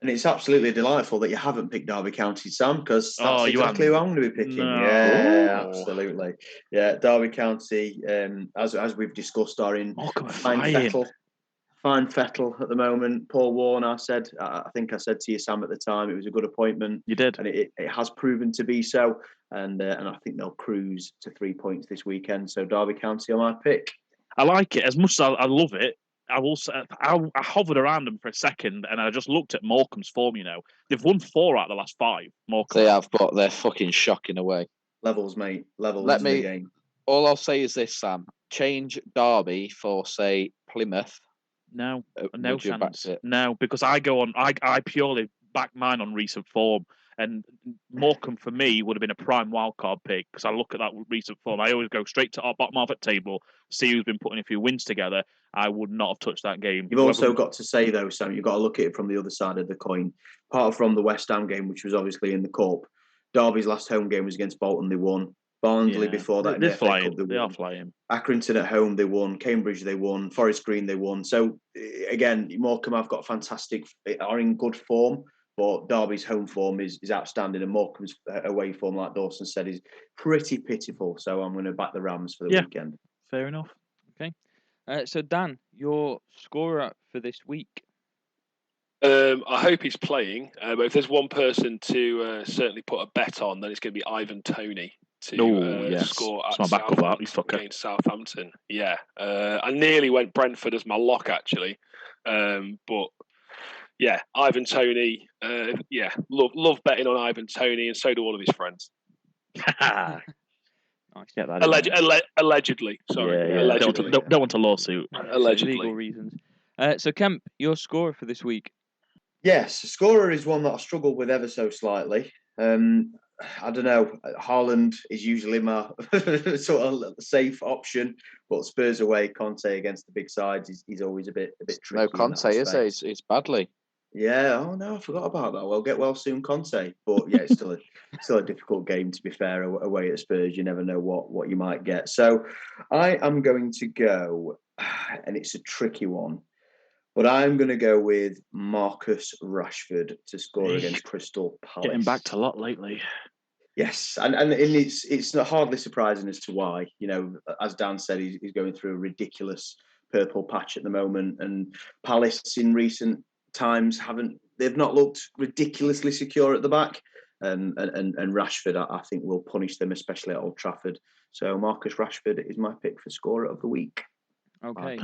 S4: And it's absolutely delightful that you haven't picked Derby County, Sam, because that's exactly who I'm going to be picking.
S3: No.
S4: Yeah, absolutely. Yeah, Derby County, as we've discussed, are in fine fettle at the moment. Paul Warne, I think I said to you, Sam, at the time, it was a good appointment.
S3: You did.
S4: And it has proven to be so. And I think they'll cruise to 3 points this weekend. So Derby County are my pick.
S3: I like it. As much as I love it, I will say, I hovered around them for a second and I just looked at Morecambe's form, They've won 4 out of the last 5. Morecambe.
S6: They have, but they're fucking shocking away.
S4: Levels, mate. Levels in the game.
S6: All I'll say is this, Sam. Change Derby for, say, Plymouth.
S3: No chance. No, because I purely back mine on recent form. And Morecambe, for me, would have been a prime wildcard pick because I look at that recent form. I always go straight to our bottom half at table, see who's been putting a few wins together. I would not have touched that game.
S4: You've also got to say, though, Sam, you've got to look at it from the other side of the coin. Apart from the West Ham game, which was obviously in the Cup, Derby's last home game was against Bolton. They won. Barnsley before that.
S3: They're flying. They are flying.
S4: Accrington at home, they won. Cambridge, they won. Forest Green, they won. So, again, Morecambe have got are in good form. But Derby's home form is outstanding, and Morecambe's away form, like Dawson said, is pretty pitiful. So I'm going to back the Rams for the weekend.
S3: Fair enough.
S5: Okay. So Dan, your scorer for this week?
S7: I hope he's playing. But if there's one person to certainly put a bet on, then it's going to be Ivan Toney to score against Southampton. Yeah. I nearly went Brentford as my lock, actually. But... yeah, Ivan Toney. Love betting on Ivan Toney, and so do all of his friends.
S5: Nice.
S7: Allegedly, sorry.
S3: Yeah.
S7: Allegedly.
S3: Don't want a lawsuit.
S7: Allegedly.
S5: Legal reasons. So, Kemp, your scorer for this week?
S4: Yes, scorer is one that I struggled with ever so slightly. I don't know. Haaland is usually my sort of safe option, but Spurs away, Conte against the big sides, he's always a bit tricky.
S6: No Conte, is it? It's badly.
S4: Yeah. Oh no, I forgot about that. Well, get well soon, Conte. But yeah, it's still a difficult game, to be fair. Away at Spurs, you never know what you might get. So I am going to go, and it's a tricky one, but I'm going to go with Marcus Rashford to score against Crystal Palace.
S3: Getting backed a lot lately.
S4: Yes, and it's hardly surprising as to why. You know, as Dan said, he's going through a ridiculous purple patch at the moment, and Palace in recent times they've not looked ridiculously secure at the back, and Rashford I think will punish them, especially at Old Trafford. So Marcus Rashford is my pick for scorer of the week.
S5: Okay,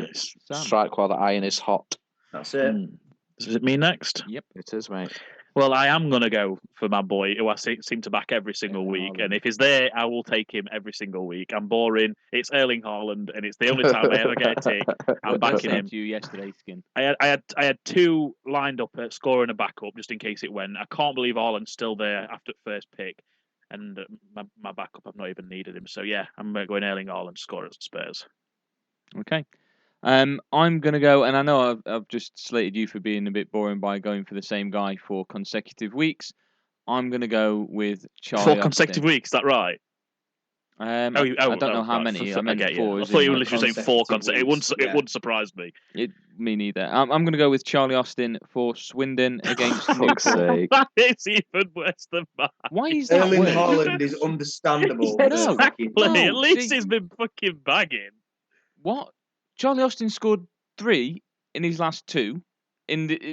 S6: strike while the iron is hot.
S4: That's it.
S3: Is it me next?
S5: Yep,
S6: it is, mate.
S3: Well, I am going to go for my boy, who I seem to back every single week. And if he's there, I will take him every single week. I'm boring. It's Erling Haaland, and it's the only time I ever get a tick. I'm backing him.
S5: To you yesterday, Skin.
S3: I had two lined up at score and a backup, just in case it went. I can't believe Haaland's still there after first pick. And my backup, I've not even needed him. So, yeah, I'm going Erling Haaland to score at Spurs.
S5: Okay. I'm going to go, and I know I've just slated you for being a bit boring by going for the same guy for consecutive weeks. I'm going to go with Charlie
S3: 4 consecutive weeks, is that right?
S5: I don't know how many. I meant 4.
S3: I thought you were literally saying 4 consecutive weeks. It wouldn't surprise me.
S5: Me neither. I'm going to go with Charlie Austin for Swindon against Newport.
S3: That is even worse than mine.
S5: Why is that
S4: Erling
S5: worse?
S4: Haaland is understandable.
S3: Exactly.
S5: No,
S3: At least he's been fucking bagging.
S5: What? Charlie Austin scored 3 in his last 2.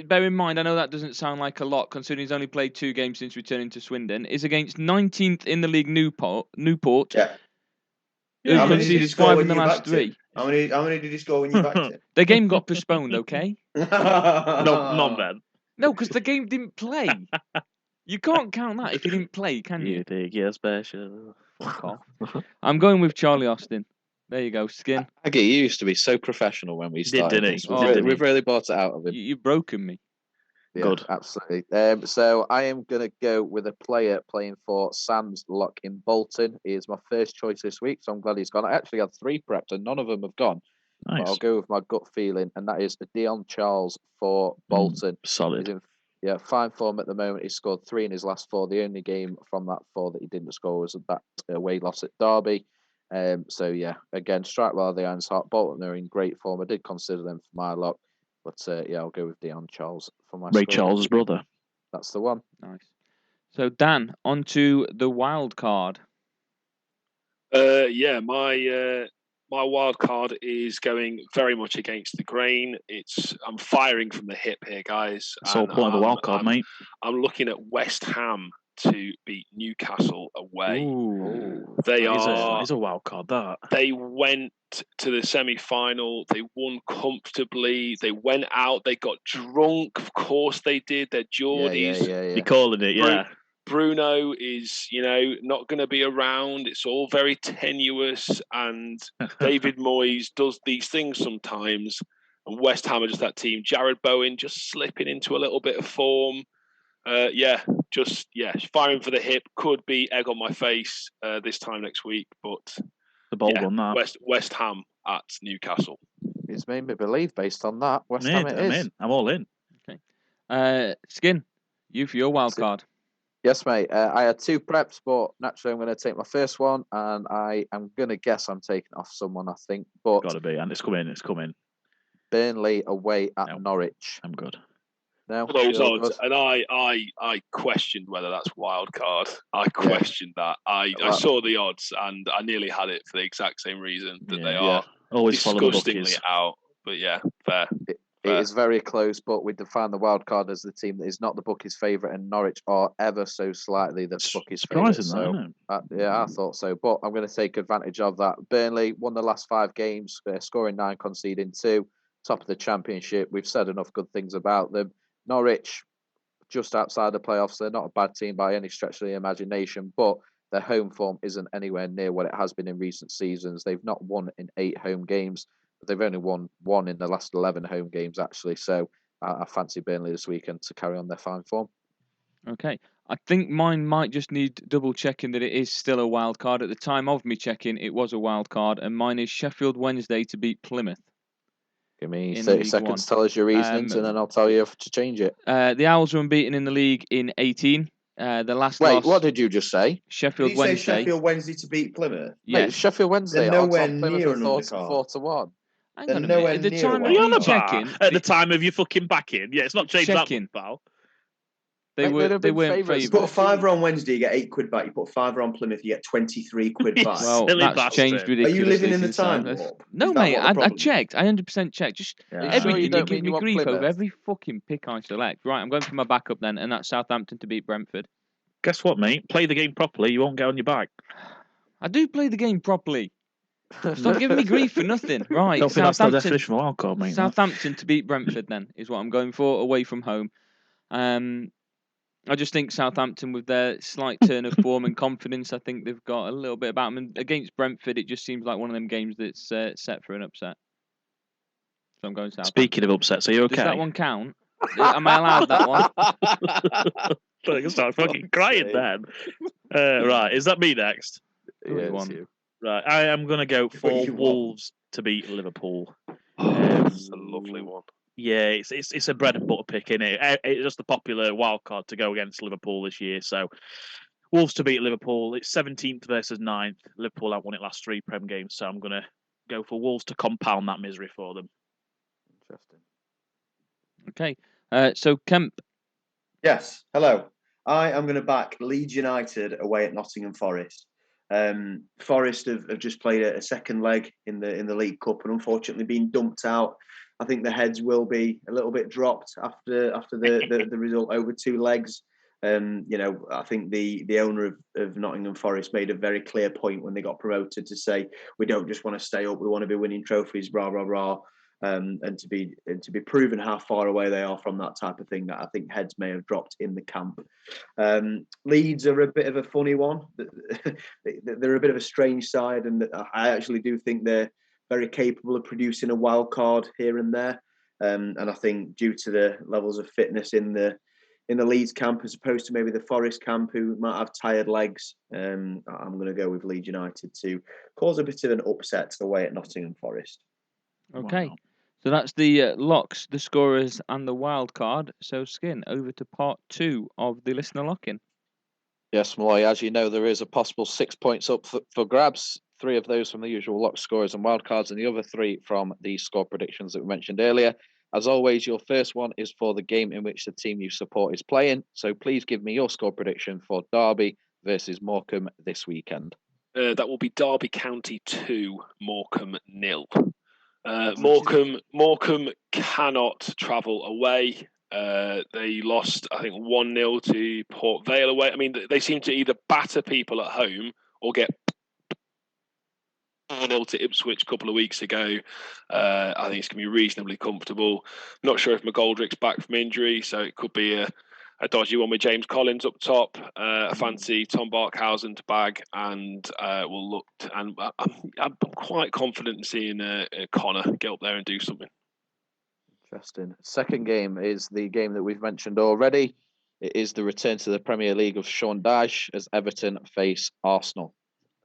S5: Bear in mind, I know that doesn't sound like a lot, considering he's only played 2 games since returning to Swindon. Is against 19th in the league Newport.
S4: Yeah.
S5: Who conceded 5 in the last 3.
S4: How many did he score when you backed it?
S5: The game got postponed, okay?
S3: Not then.
S5: No, because the game didn't play. You can't count that if he didn't play, can you?
S3: You think you're special.
S5: Fuck off. I'm going with Charlie Austin. There you go, Skin.
S6: Aggie, you used to be so professional when we started. We've really bought it out of him.
S5: You've broken me.
S6: Yeah, good. Absolutely. So I am going to go with a player playing for Sam's Lock in Bolton. He is my first choice this week, so I'm glad he's gone. I actually had 3 prepped and none of them have gone. Nice. But I'll go with my gut feeling, and that is Dion Charles for Bolton.
S3: Solid.
S6: He's in fine form at the moment. He scored 3 in his last 4. The only game from that 4 that he didn't score was that away loss at Derby. So yeah, again, strike while the iron's hot. Bolton are in great form. I did consider them for my lock, but I'll go with Dion Charles for my
S3: Ray Charles' brother.
S6: That's the one.
S5: Nice. So Dan, on to the wild card.
S7: My wild card is going very much against the grain. I'm firing from the hip here, guys.
S3: It's all part of the wild card, mate.
S7: I'm looking at West Ham to beat Newcastle away.
S3: Ooh,
S7: It's
S3: a wild card, that.
S7: They went to the semi-final. They won comfortably. They went out. They got drunk. Of course they did. They're Geordies.
S6: Yeah.
S3: You're calling it, yeah.
S7: Bruno is, not going to be around. It's all very tenuous, and David Moyes does these things sometimes. And West Ham are just that team. Jared Bowen just slipping into a little bit of form. Firing for the hip. Could be egg on my face this time next week, but
S3: the bold one, that.
S7: West Ham at Newcastle.
S6: It's made me believe based on that. West Ham it is.
S3: I'm all in.
S5: Okay. Skin, you for your wild card.
S6: Yes, mate. I had 2 preps, but naturally I'm going to take my first one, and I am going to guess I'm taking off someone, I think. But
S3: got to be, and it's coming.
S6: Burnley away at Norwich.
S3: I'm good.
S6: No,
S7: those odds, and I questioned whether that's wild card. I questioned that. I saw the odds, and I nearly had it for the exact same reason that they are
S3: always
S7: disgustingly out. But yeah, fair.
S6: It is very close, but we define the wild card as the team that is not the bookies' favourite, and Norwich are ever so slightly the bookies' favourite.
S3: Surprising,
S6: I thought so, but I'm going to take advantage of that. Burnley won the last 5 games, scoring 9, conceding 2, top of the Championship. We've said enough good things about them. Norwich, just outside the playoffs, they're not a bad team by any stretch of the imagination, but their home form isn't anywhere near what it has been in recent seasons. They've not won in 8 home games. They've only won 1 in the last 11 home games, actually. So I fancy Burnley this weekend to carry on their fine form.
S5: Okay. I think mine might just need double checking that it is still a wild card. At the time of me checking, it was a wild card, and mine is Sheffield Wednesday to beat Plymouth.
S6: Give me
S5: in
S6: 30
S5: League
S6: seconds
S5: One.
S6: to tell us your reasonings, and then I'll tell you to change it.
S5: The Owls were unbeaten in the league in 18. The last
S6: Wait,
S5: loss.
S6: what did you just say?
S5: Sheffield
S4: Did you say
S5: Wednesday.
S4: Sheffield Wednesday to beat Plymouth?
S5: Yes.
S6: Mate, Sheffield Wednesday
S4: They're
S6: are
S4: nowhere
S6: top Plymouth
S4: near
S6: at
S4: an undercard.
S6: 4-1.
S5: Hang
S4: They're
S5: on a
S4: nowhere
S5: minute. At the
S4: near
S5: time
S4: a
S5: of
S4: wild
S5: me
S4: card.
S5: checking,
S3: At the time of you fucking backing. Yeah, it's not changed that
S5: Checking.
S3: much, pal.
S5: they
S6: Mate,
S5: were
S6: they'd have
S5: they
S6: been
S5: weren't
S6: favourites.
S4: You
S5: favourites.
S4: put a fiver on Wednesday, you get £8 back. You put a fiver on Plymouth, you get 23 quid
S3: You
S4: back.
S5: Well,
S3: silly
S5: that's
S3: bastard.
S5: changed
S4: Are
S5: ridiculously.
S4: you living in the
S5: since
S4: time
S5: then.
S4: warp?
S5: No,
S4: Is that
S5: mate.
S4: what the
S5: I
S4: problem is?
S5: checked. I 100% checked. Just
S4: Yeah.
S6: Are you sure
S5: every
S6: you don't
S5: give
S6: mean
S5: me
S6: you want
S5: grief over
S6: Plymouth?
S5: every fucking pick I select. Right, I'm going for my backup then, and that's Southampton to beat Brentford.
S3: Guess what, mate? Play the game properly. You won't get on your back.
S5: I do play the game properly. Stop giving me grief for nothing. Right,
S3: Don't think that's the definition of a wild card, mate.
S5: Southampton to beat Brentford then is what I'm going for away from home. I just think Southampton, with their slight turn of form and confidence, I think they've got a little bit about them. And against Brentford, it just seems like one of them games that's set for an upset. So I'm going Southampton.
S3: Speaking of upsets, are you okay?
S5: Does that one count? Am I allowed that one?
S3: I start fucking crying then. Right, is that me next?
S6: Yeah, it's you.
S3: Right, I am going to go for
S4: you
S3: Wolves to beat Liverpool.
S7: That's a lovely one.
S3: Yeah, it's a bread and butter pick, isn't it? It's just the popular wild card to go against Liverpool this year. So Wolves to beat Liverpool. It's 17th versus 9th. Liverpool have won it last 3 Prem games, so I'm going to go for Wolves to compound that misery for them.
S6: Interesting.
S5: Okay, so Kemp.
S4: Yes, hello. I am going to back Leeds United away at Nottingham Forest. Forest have just played a second leg in the League Cup and unfortunately been dumped out. I think the heads will be a little bit dropped after the result over 2 legs. I think the owner of Nottingham Forest made a very clear point when they got promoted to say we don't just want to stay up, we want to be winning trophies, rah rah rah. And to be proven how far away they are from that type of thing, that I think heads may have dropped in the camp. Leeds are a bit of a funny one. They're a bit of a strange side, and I actually do think they're very capable of producing a wild card here and there. And I think due to the levels of fitness in the Leeds camp, as opposed to maybe the Forest camp, who might have tired legs, I'm going to go with Leeds United to cause a bit of an upset away at Nottingham Forest.
S5: Okay.
S3: Wow.
S5: So that's the locks, the scorers, and the wild card. So, Skin, over to part 2 of the listener lock-in.
S6: Yes, Malloy, as you know, there is a possible 6 points up for grabs. 3 of those from the usual lock scorers and wildcards, and the other 3 from the score predictions that we mentioned earlier. As always, your first one is for the game in which the team you support is playing. So please give me your score prediction for Derby versus Morecambe this weekend.
S7: That will be Derby County 2, Morecambe 0. Morecambe cannot travel away. They lost, I think, 1-0 to Port Vale away. I mean, they seem to either batter people at home or get 1-0 to Ipswich a couple of weeks ago. I think it's going to be reasonably comfortable. Not sure if McGoldrick's back from injury, so it could be a dodgy one with James Collins up top. I fancy Tom Barkhausen to bag, and we'll look. And I'm quite confident in seeing Connor get up there and do something.
S6: Interesting. Second game is the game that we've mentioned already. It is the return to the Premier League of Sean Dyche as Everton face Arsenal.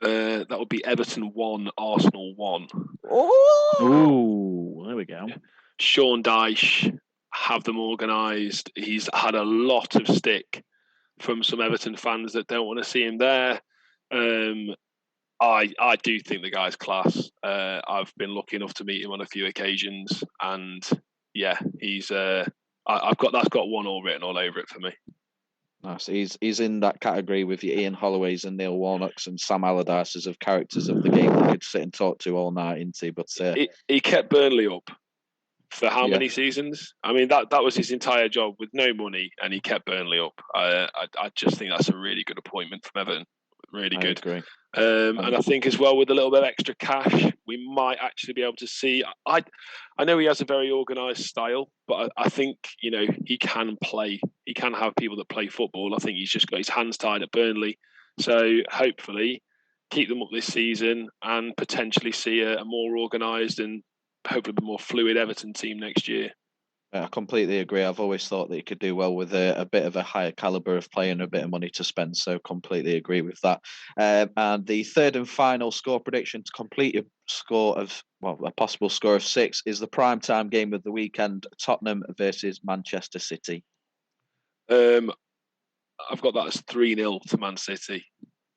S7: That would be Everton 1, Arsenal 1.
S3: Ooh, there we go.
S7: Sean Dyche, have them organised. He's had a lot of stick from some Everton fans that don't want to see him there. I do think the guy's class. I've been lucky enough to meet him on a few occasions, and yeah, he's. That's got 1 all written all over it for me.
S6: Nice. He's in that category with your Ian Holloways and Neil Warnocks and Sam Allardyces of characters of the game that could sit and talk to all night, isn't he? But
S7: he kept Burnley up for how many seasons? I mean, that was his entire job with no money, and he kept Burnley up. I just think that's a really good appointment from Everton. Really good.
S6: I agree.
S7: And I think as well, with a little bit of extra cash, we might actually be able to see. I know he has a very organised style, but I think he can play. He can have people that play football. I think he's just got his hands tied at Burnley. So hopefully, keep them up this season and potentially see a more organised and hopefully a more fluid Everton team next year.
S6: I completely agree. I've always thought that he could do well with a bit of a higher caliber of play and a bit of money to spend. So completely agree with that. And the third and final score prediction to complete a score of, well, a possible score of 6 is the prime time game of the weekend: Tottenham versus Manchester City.
S7: I've got that as 3-0 to Man City.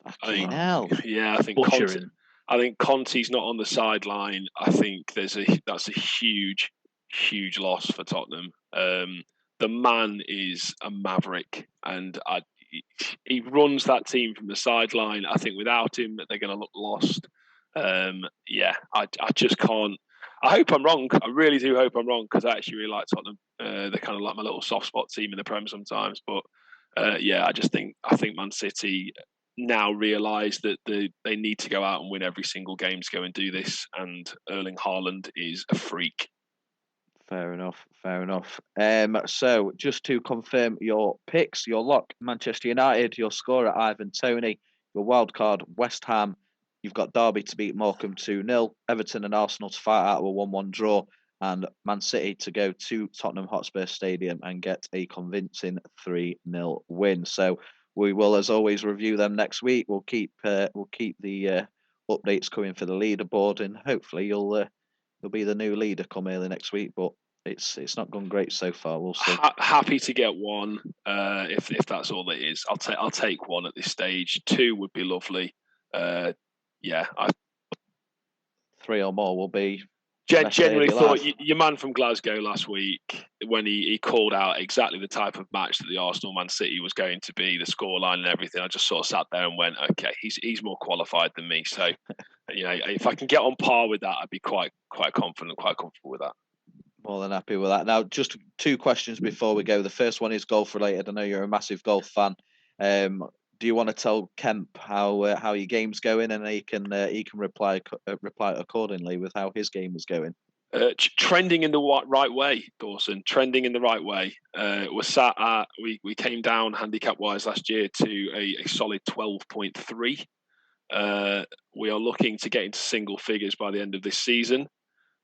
S7: I think Conte's not on the sideline. I think that's a huge loss for Tottenham. The man is a maverick, and he runs that team from the sideline. I think without him, they're going to look lost. I just can't. I hope I'm wrong. I really do hope I'm wrong, because I actually really like Tottenham. They're kind of like my little soft spot team in the Prem sometimes, but I think Man City now realise that they need to go out and win every single game to go and do this, and Erling Haaland is a freak.
S6: Fair enough. So just to confirm your picks, your lock, Manchester United, your scorer, Ivan Toney, your wild card, West Ham. You've got Derby to beat Morecambe 2-0, Everton and Arsenal to fight out of a 1-1 draw, and Man City to go to Tottenham Hotspur Stadium and get a convincing 3-0 win. So we will, as always, review them next week. We'll keep the updates coming for the leaderboard, and hopefully you'll be the new leader come early next week. But it's not gone great so far. We'll see.
S7: Happy to get one if that's all it is. I'll take one at this stage. 2 would be lovely.
S6: 3 or more will be.
S7: Genuinely thought your man from Glasgow last week, when he called out exactly the type of match that the Arsenal Man City was going to be, the scoreline and everything, I just sort of sat there and went, okay, he's more qualified than me. So, if I can get on par with that, I'd be quite confident, quite comfortable with that.
S6: More than happy with that. Now, just 2 questions before we go. The first one is golf related. I know you're a massive golf fan. Do you want to tell Kemp how your game's going, and he can reply accordingly with how his game is going?
S7: Trending in the right way, Dawson. Trending in the right way. We're sat at we came down handicap wise last year to a solid 12.3. We are looking to get into single figures by the end of this season,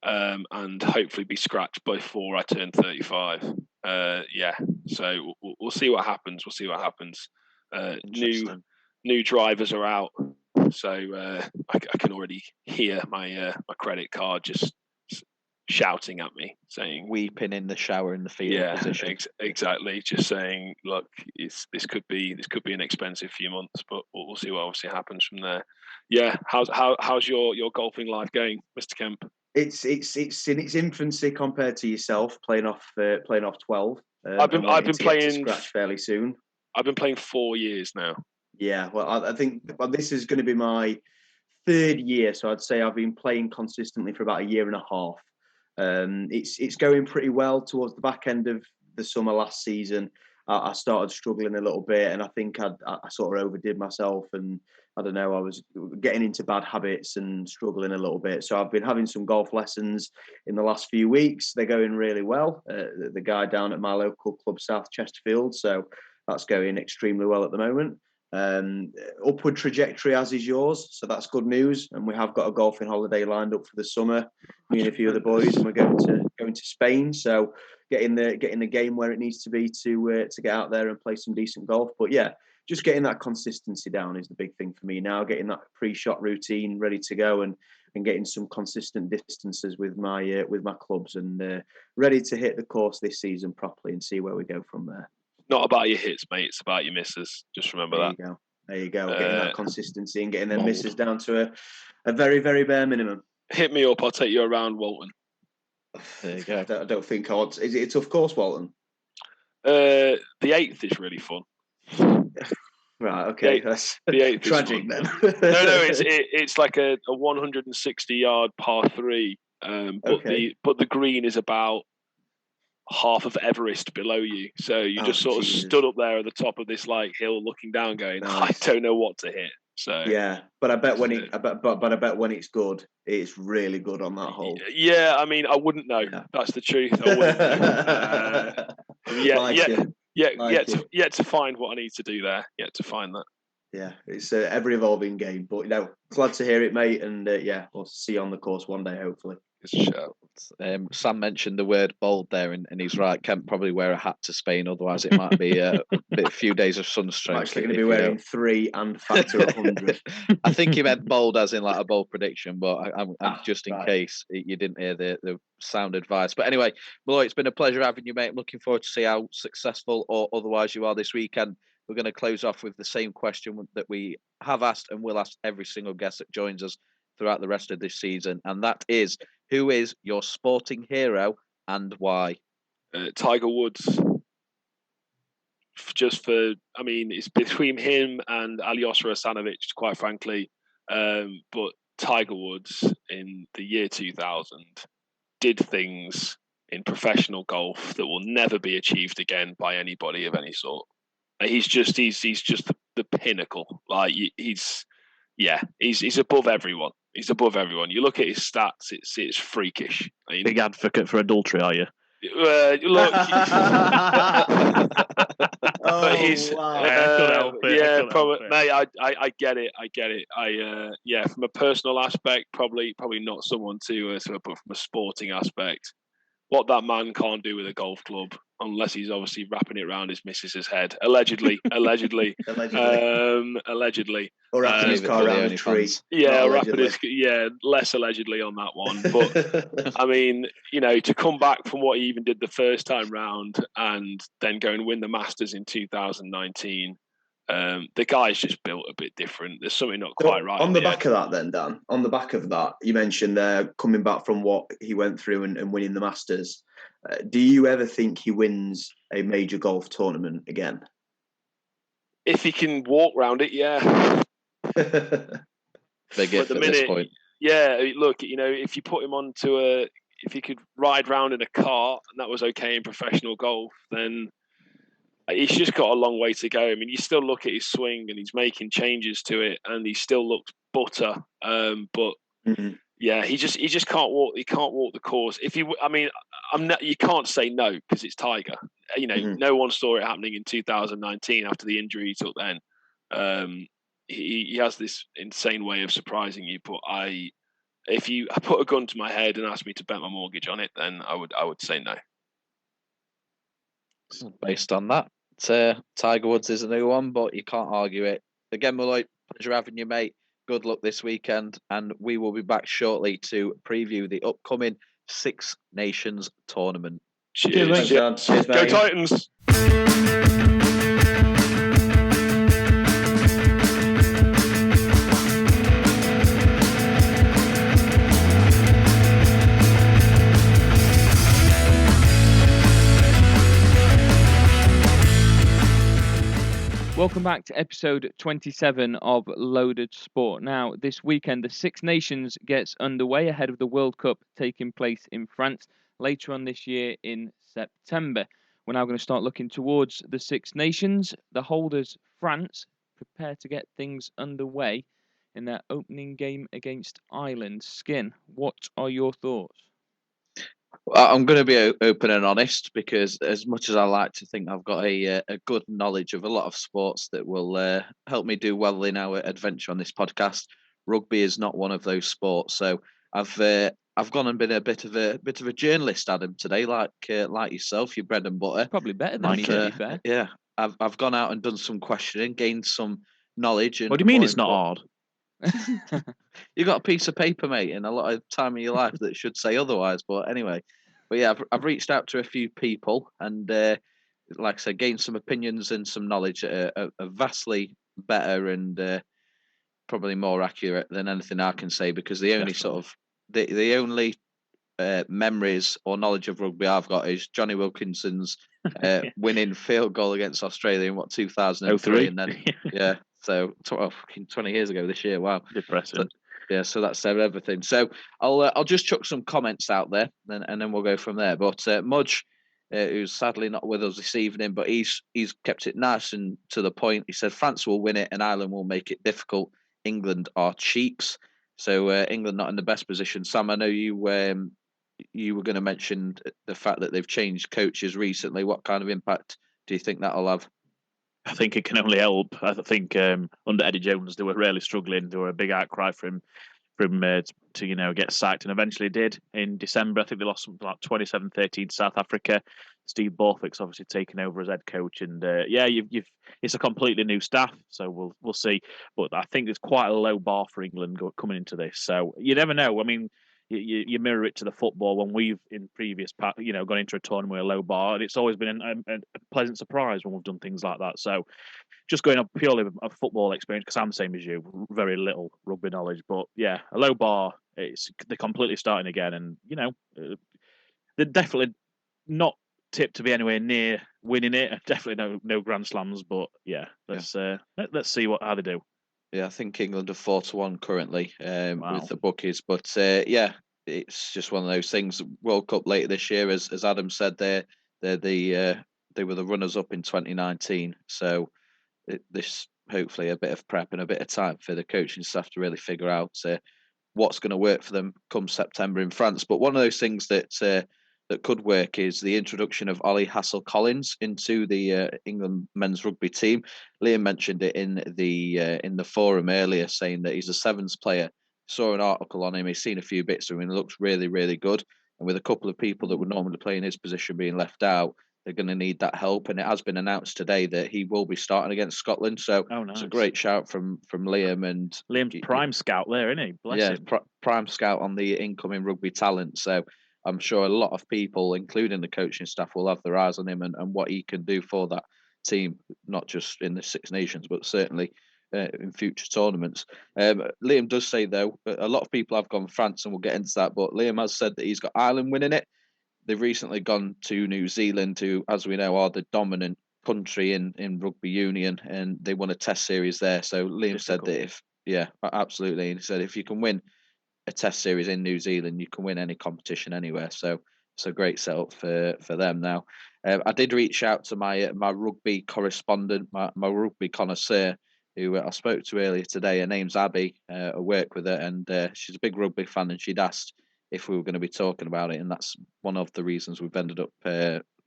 S7: and hopefully be scratched before I turn 35. So we'll see what happens. New drivers are out, so I can already hear my credit card just shouting at me, saying,
S6: weeping in the shower in the fetal position.
S7: Exactly. Just saying, look, this could be an expensive few months, but we'll see what obviously happens from there. Yeah, how's your golfing life going, Mr. Kemp?
S4: It's in its infancy compared to yourself playing off 12.
S7: I've been playing
S4: scratch fairly soon.
S7: I've been playing 4 years now.
S4: Yeah, well, I think this is going to be my 3rd year, so I'd say I've been playing consistently for about a year and a half. It's going pretty well. Towards the back end of the summer last season, I started struggling a little bit, and I think I sort of overdid myself, and I don't know, I was getting into bad habits and struggling a little bit. So I've been having some golf lessons in the last few weeks. They're going really well. The guy down at my local club, South Chesterfield, so that's going extremely well at the moment. Upward trajectory, as is yours, so that's good news. And we have got a golfing holiday lined up for the summer, me and a few of the boys, and we're going to Spain. So getting the game where it needs to be to get out there and play some decent golf. But yeah, just getting that consistency down is the big thing for me now. Getting that pre-shot routine ready to go, and getting some consistent distances with my clubs, and ready to hit the course this season properly and see where we go from there.
S7: Not about your hits, mate. It's about your misses. Just remember that.
S4: There you go. Getting that consistency and getting their misses down to a very, very bare minimum.
S7: Hit me up. I'll take you around Walton.
S4: There you go. I don't think I want. Is it a tough course, Walton?
S7: The 8th is really fun.
S4: Right. Okay. That's
S7: the 8th
S4: tragic then.
S7: No. It's like a 160-yard par 3. But the green is about half of Everest below you, so you just sort of stood up there at the top of this hill, looking down, going, nice. I don't know what to hit. So
S4: yeah, but I bet when it's good, it's really good on that hole.
S7: Yeah, I mean, I wouldn't know. Yeah. That's the truth. I wouldn't know. Yet to find what I need to do there. Yet to find that.
S4: Yeah, it's an ever-evolving game, but glad to hear it, mate. And we'll see you on the course one day, hopefully.
S7: It's a shout.
S6: Sam mentioned the word bold there, and he's right. Kent probably wear a hat to Spain, otherwise it might be a few days of sunstroke.
S4: I'm actually going to be wearing 3 and factor 100.
S6: I think he meant bold as in like a bold prediction, but I'm just in
S4: right.
S6: case you didn't hear the sound advice. But anyway, Malloy, it's been a pleasure having you, mate. Looking forward to see how successful or otherwise you are this weekend. We're going to close off with the same question that we have asked and will ask every single guest that joins us throughout the rest of this season, and that is, who is your sporting hero and why?
S7: Tiger Woods. It's between him and Alyosha Asanovic, quite frankly. But Tiger Woods in the year 2000 did things in professional golf that will never be achieved again by anybody of any sort. He's just the pinnacle. Like he's above everyone. He's above everyone. You look at his stats; it's freakish.
S3: Big advocate for adultery, are you?
S7: Look,
S4: Oh,
S7: he's
S4: wow.
S7: probably, mate. I get it. From a personal aspect, probably not someone to but from a sporting aspect, what that man can't do with a golf club, unless he's obviously wrapping it around his missus's head, allegedly.
S4: Allegedly. Or wrapping his car around a tree.
S7: Yeah, less allegedly on that one. But I mean, to come back from what he even did the first time round and then go and win the Masters in 2019, the guy's just built a bit different. There's something not quite right.
S4: On the back of that then, Dan, on the back of that, you mentioned coming back from what he went through and winning the Masters. Do you ever think he wins a major golf tournament again?
S7: If he can walk around it, yeah.
S6: Big if at this point.
S7: Yeah, look, if you put him if he could ride round in a car and that was okay in professional golf, then he's just got a long way to go. I mean, you still look at his swing and he's making changes to it, and he still looks butter. Yeah, he just can't walk. He can't walk the course. You can't say no because it's Tiger. No one saw it happening in 2019 after the injury he took then. He has this insane way of surprising you. But if you put a gun to my head and asked me to bet my mortgage on it, then I would say no.
S6: Based on that, Tiger Woods is a new one, but you can't argue it. Again, Malloy, pleasure having you, mate. Good luck this weekend, and we will be back shortly to preview the upcoming Six Nations tournament.
S7: Cheers,
S4: Cheers,
S7: Go Titans!
S5: Welcome back to episode 27 of Loaded Sport. Now, this weekend, the Six Nations gets underway ahead of the World Cup taking place in France later on this year in September. We're now going to start looking towards the Six Nations. The holders, France, prepare to get things underway in their opening game against Ireland. Skin, what are your thoughts?
S6: I'm going to be open and honest, because as much as I like to think I've got a good knowledge of a lot of sports that will help me do well in our adventure on this podcast, rugby is not one of those sports. So I've gone and been a bit of a journalist, Adam, today, like yourself, your bread and butter.
S5: Probably better than me, to be fair.
S6: Yeah, I've gone out and done some questioning, gained some knowledge. And
S3: what do you mean it's not hard?
S6: You got a piece of paper, mate, and a lot of time in your life that should say otherwise. But anyway, I've reached out to a few people and, like I said, gained some opinions and some knowledge that are vastly better and probably more accurate than anything I can say, because the only the only memories or knowledge of rugby I've got is Johnny Wilkinson's winning field goal against Australia in 2003, and then so 20 years ago this year. Wow,
S3: depressing.
S6: So that's everything. So I'll just chuck some comments out there, and then we'll go from there. But Mudge, who's sadly not with us this evening, but he's kept it nice and to the point. He said France will win it and Ireland will make it difficult. England are cheats. So England not in the best position. Sam, I know you were going to mention the fact that they've changed coaches recently. What kind of impact do you think that'll have?
S3: I think it can only help. I think under Eddie Jones, they were really struggling. There were a big outcry for him for him to get sacked, and eventually did in December. I think they lost something like 27-13 to South Africa. Steve Borthwick's obviously taken over as head coach, and it's a completely new staff, so we'll see. But I think there's quite a low bar for England coming into this, so you never know. I mean, you mirror it to the football when we've in previous gone into a tournament with a low bar, and it's always been a pleasant surprise when we've done things like that. So just going up purely a football experience, because I'm the same as you, very little rugby knowledge, but yeah, a low bar. They're completely starting again, and they're definitely not tipped to be anywhere near winning it. Definitely no Grand Slams, but yeah, let's see how they do.
S6: Yeah, I think England are 4-1 currently with the bookies, but it's just one of those things. World Cup later this year, as Adam said, they were the runners up in 2019, so this hopefully a bit of prep and a bit of time for the coaching staff to really figure out what's going to work for them come September in France. But one of those things that could work is the introduction of Ollie Hassel-Collins into the England men's rugby team. Liam mentioned it in the forum earlier, saying that he's a sevens player. Saw an article on him. He's seen a few bits of him. He looks really, really good. And with a couple of people that would normally play in his position being left out, they're going to need that help. And it has been announced today that he will be starting against Scotland. So
S3: nice.
S6: It's a great shout from Liam. And
S3: Liam's prime scout there, isn't he? Bless him.
S6: Prime scout on the incoming rugby talent. So I'm sure a lot of people, including the coaching staff, will have their eyes on him and what he can do for that team, not just in the Six Nations, but certainly in future tournaments. Liam does say, though, a lot of people have gone France, and we'll get into that, but Liam has said that he's got Ireland winning it. They've recently gone to New Zealand, who, as we know, are the dominant country in rugby union, and they won a test series there. So Liam said that absolutely. And he said if you can win a test series in New Zealand, you can win any competition anywhere. So it's a great setup for them now. I did reach out to my rugby correspondent, my rugby connoisseur, who I spoke to earlier today. Her name's Abby. I work with her, and she's a big rugby fan, and she'd asked if we were going to be talking about it, and that's one of the reasons we've ended up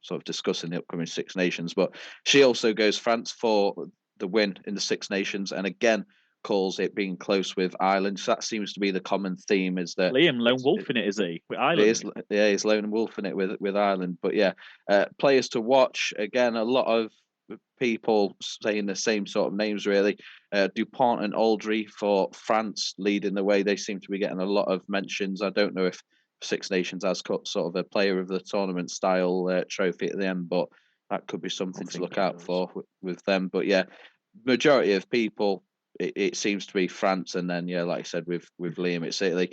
S6: sort of discussing the upcoming Six Nations. But she also goes France for the win in the Six Nations, and again calls it being close with Ireland. So that seems to be the common theme. Is that
S3: Liam lone wolf in it? Is he with Ireland?
S6: He's lone wolf in it with Ireland. But yeah, players to watch. Again, a lot of people saying the same sort of names really. Dupont and Aldry for France leading the way. They seem to be getting a lot of mentions. I don't know if Six Nations has got sort of a player of the tournament style trophy at the end, but that could be something to look out for with them. But yeah, majority of people, it seems to be France, and then like I said with Liam, it's Italy.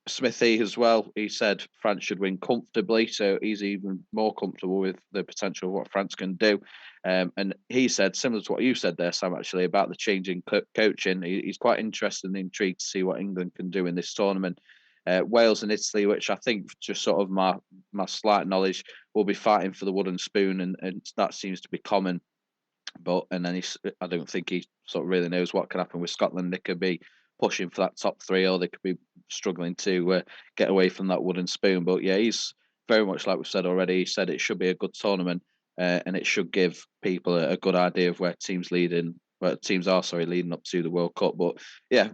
S6: Smithy as well, he said France should win comfortably, so he's even more comfortable with the potential of what France can do. And he said, similar to what you said there, Sam, actually, about the changing coaching, he's quite interested and intrigued to see what England can do in this tournament. Wales and Italy, which I think, just sort of my slight knowledge, will be fighting for the wooden spoon, and that seems to be common. And then I don't think he sort of really knows what can happen with Scotland. They could be pushing for that top three, or they could be struggling to get away from that wooden spoon. But yeah, he's very much like we've said already. He said it should be a good tournament, and it should give people a good idea of where teams are leading up to the World Cup. But yeah,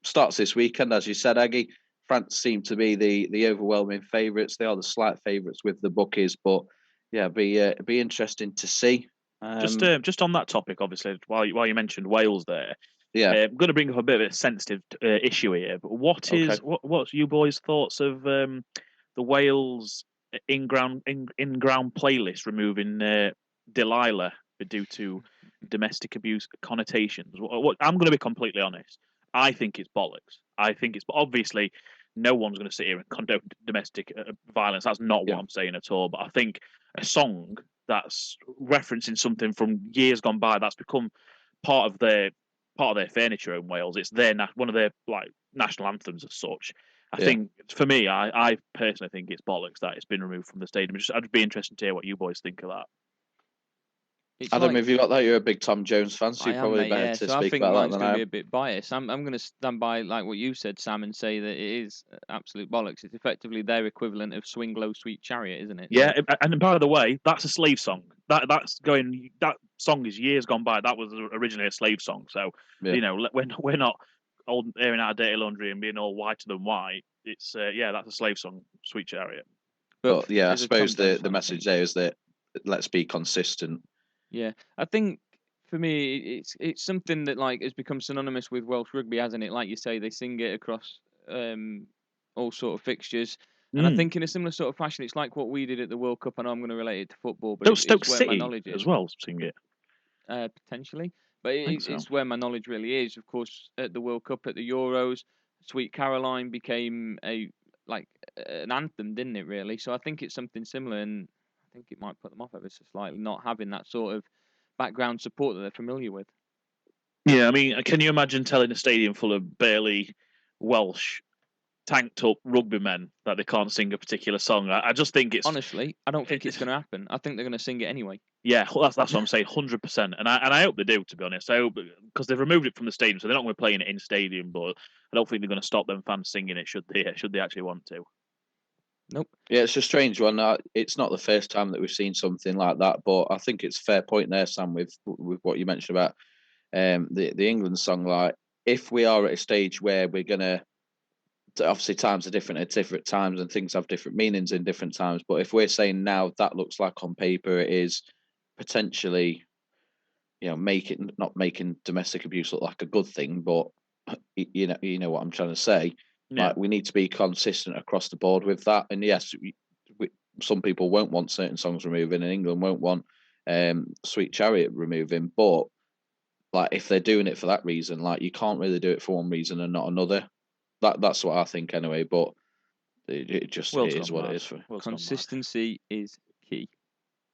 S6: starts this weekend, as you said, Aggie. France seem to be the overwhelming favourites. They are the slight favourites with the bookies, but yeah, be interesting to see.
S3: Just on that topic, obviously, while you mentioned Wales there, I'm going to bring up a bit of a sensitive issue here. But what's you boys' thoughts of the Wales in-ground playlist removing Delilah due to domestic abuse connotations? I'm going to be completely honest. I think it's bollocks. I think it's obviously no one's going to sit here and condone domestic violence. That's not what I'm saying at all. But I think a song that's referencing something from years gone by that's become part of their furniture in Wales. It's one of their national anthems as such. I think for me, I personally think it's bollocks that it's been removed from the stadium. I'd be interested to hear what you boys think of that.
S6: Adam, have you got that? You're a big Tom Jones fan, so you're probably better to speak about that than I am.
S5: I think mine's going to be a bit biased. I'm going to stand by like what you said, Sam, and say that it is absolute bollocks. It's effectively their equivalent of Swing Low Sweet Chariot, isn't it?
S3: Yeah, and by the way, that's a slave song. That song is years gone by. That was originally a slave song. So we're not old airing out of dirty laundry and being all whiter than white, it's that's a slave song, Sweet Chariot.
S6: But yeah, I
S5: as a Tom
S6: suppose
S5: Brady
S6: the
S5: fan, I
S6: message
S5: think-
S6: there is that let's be consistent.
S5: Yeah, I think for me, it's something that like has become synonymous with Welsh rugby, hasn't it? Like you say, they sing it across all sort of fixtures, and I think in a similar sort of fashion, it's like what we did at the World Cup. I know I'm going to relate it to football, but
S3: Don't Stoke
S5: it's where my
S3: City
S5: knowledge is
S3: as well sing it.
S5: potentially, but
S3: think so.
S5: it's where my knowledge really is. Of course, at the World Cup, at the Euros, "Sweet Caroline" became an anthem, didn't it? Really, so I think it's something similar, and I think it might put them off ever so slightly not having that sort of background support that they're familiar with.
S3: Yeah, I mean, can you imagine telling a stadium full of barely Welsh tanked up rugby men that they can't sing a particular song? I just think it's
S5: Honestly, I don't think it's going to happen. I think they're going to sing it anyway.
S3: yeah, that's what I'm saying, 100%, and I hope they do. To be honest, I hope because they've removed it from the stadium, so they're not going to be playing it in stadium. But I don't think they're going to stop them fans singing it. Should they actually want to?
S5: Nope.
S6: Yeah, it's a strange one. It's not the first time that we've seen something like that, but I think it's a fair point there, Sam, with what you mentioned about the England song. Like, if we are at a stage where we're gonna, obviously times are different at different times and things have different meanings in different times. But if we're saying now that looks like on paper it is potentially, not making domestic abuse look like a good thing, but you know what I'm trying to say.
S3: Yeah.
S6: Like, we need to be consistent across the board with that. And yes, some people won't want certain songs removing, and England won't want Sweet Chariot removing. But like, if they're doing it for that reason, like, you can't really do it for one reason and not another. That's what I think anyway. But it is what it is.
S5: Consistency is key.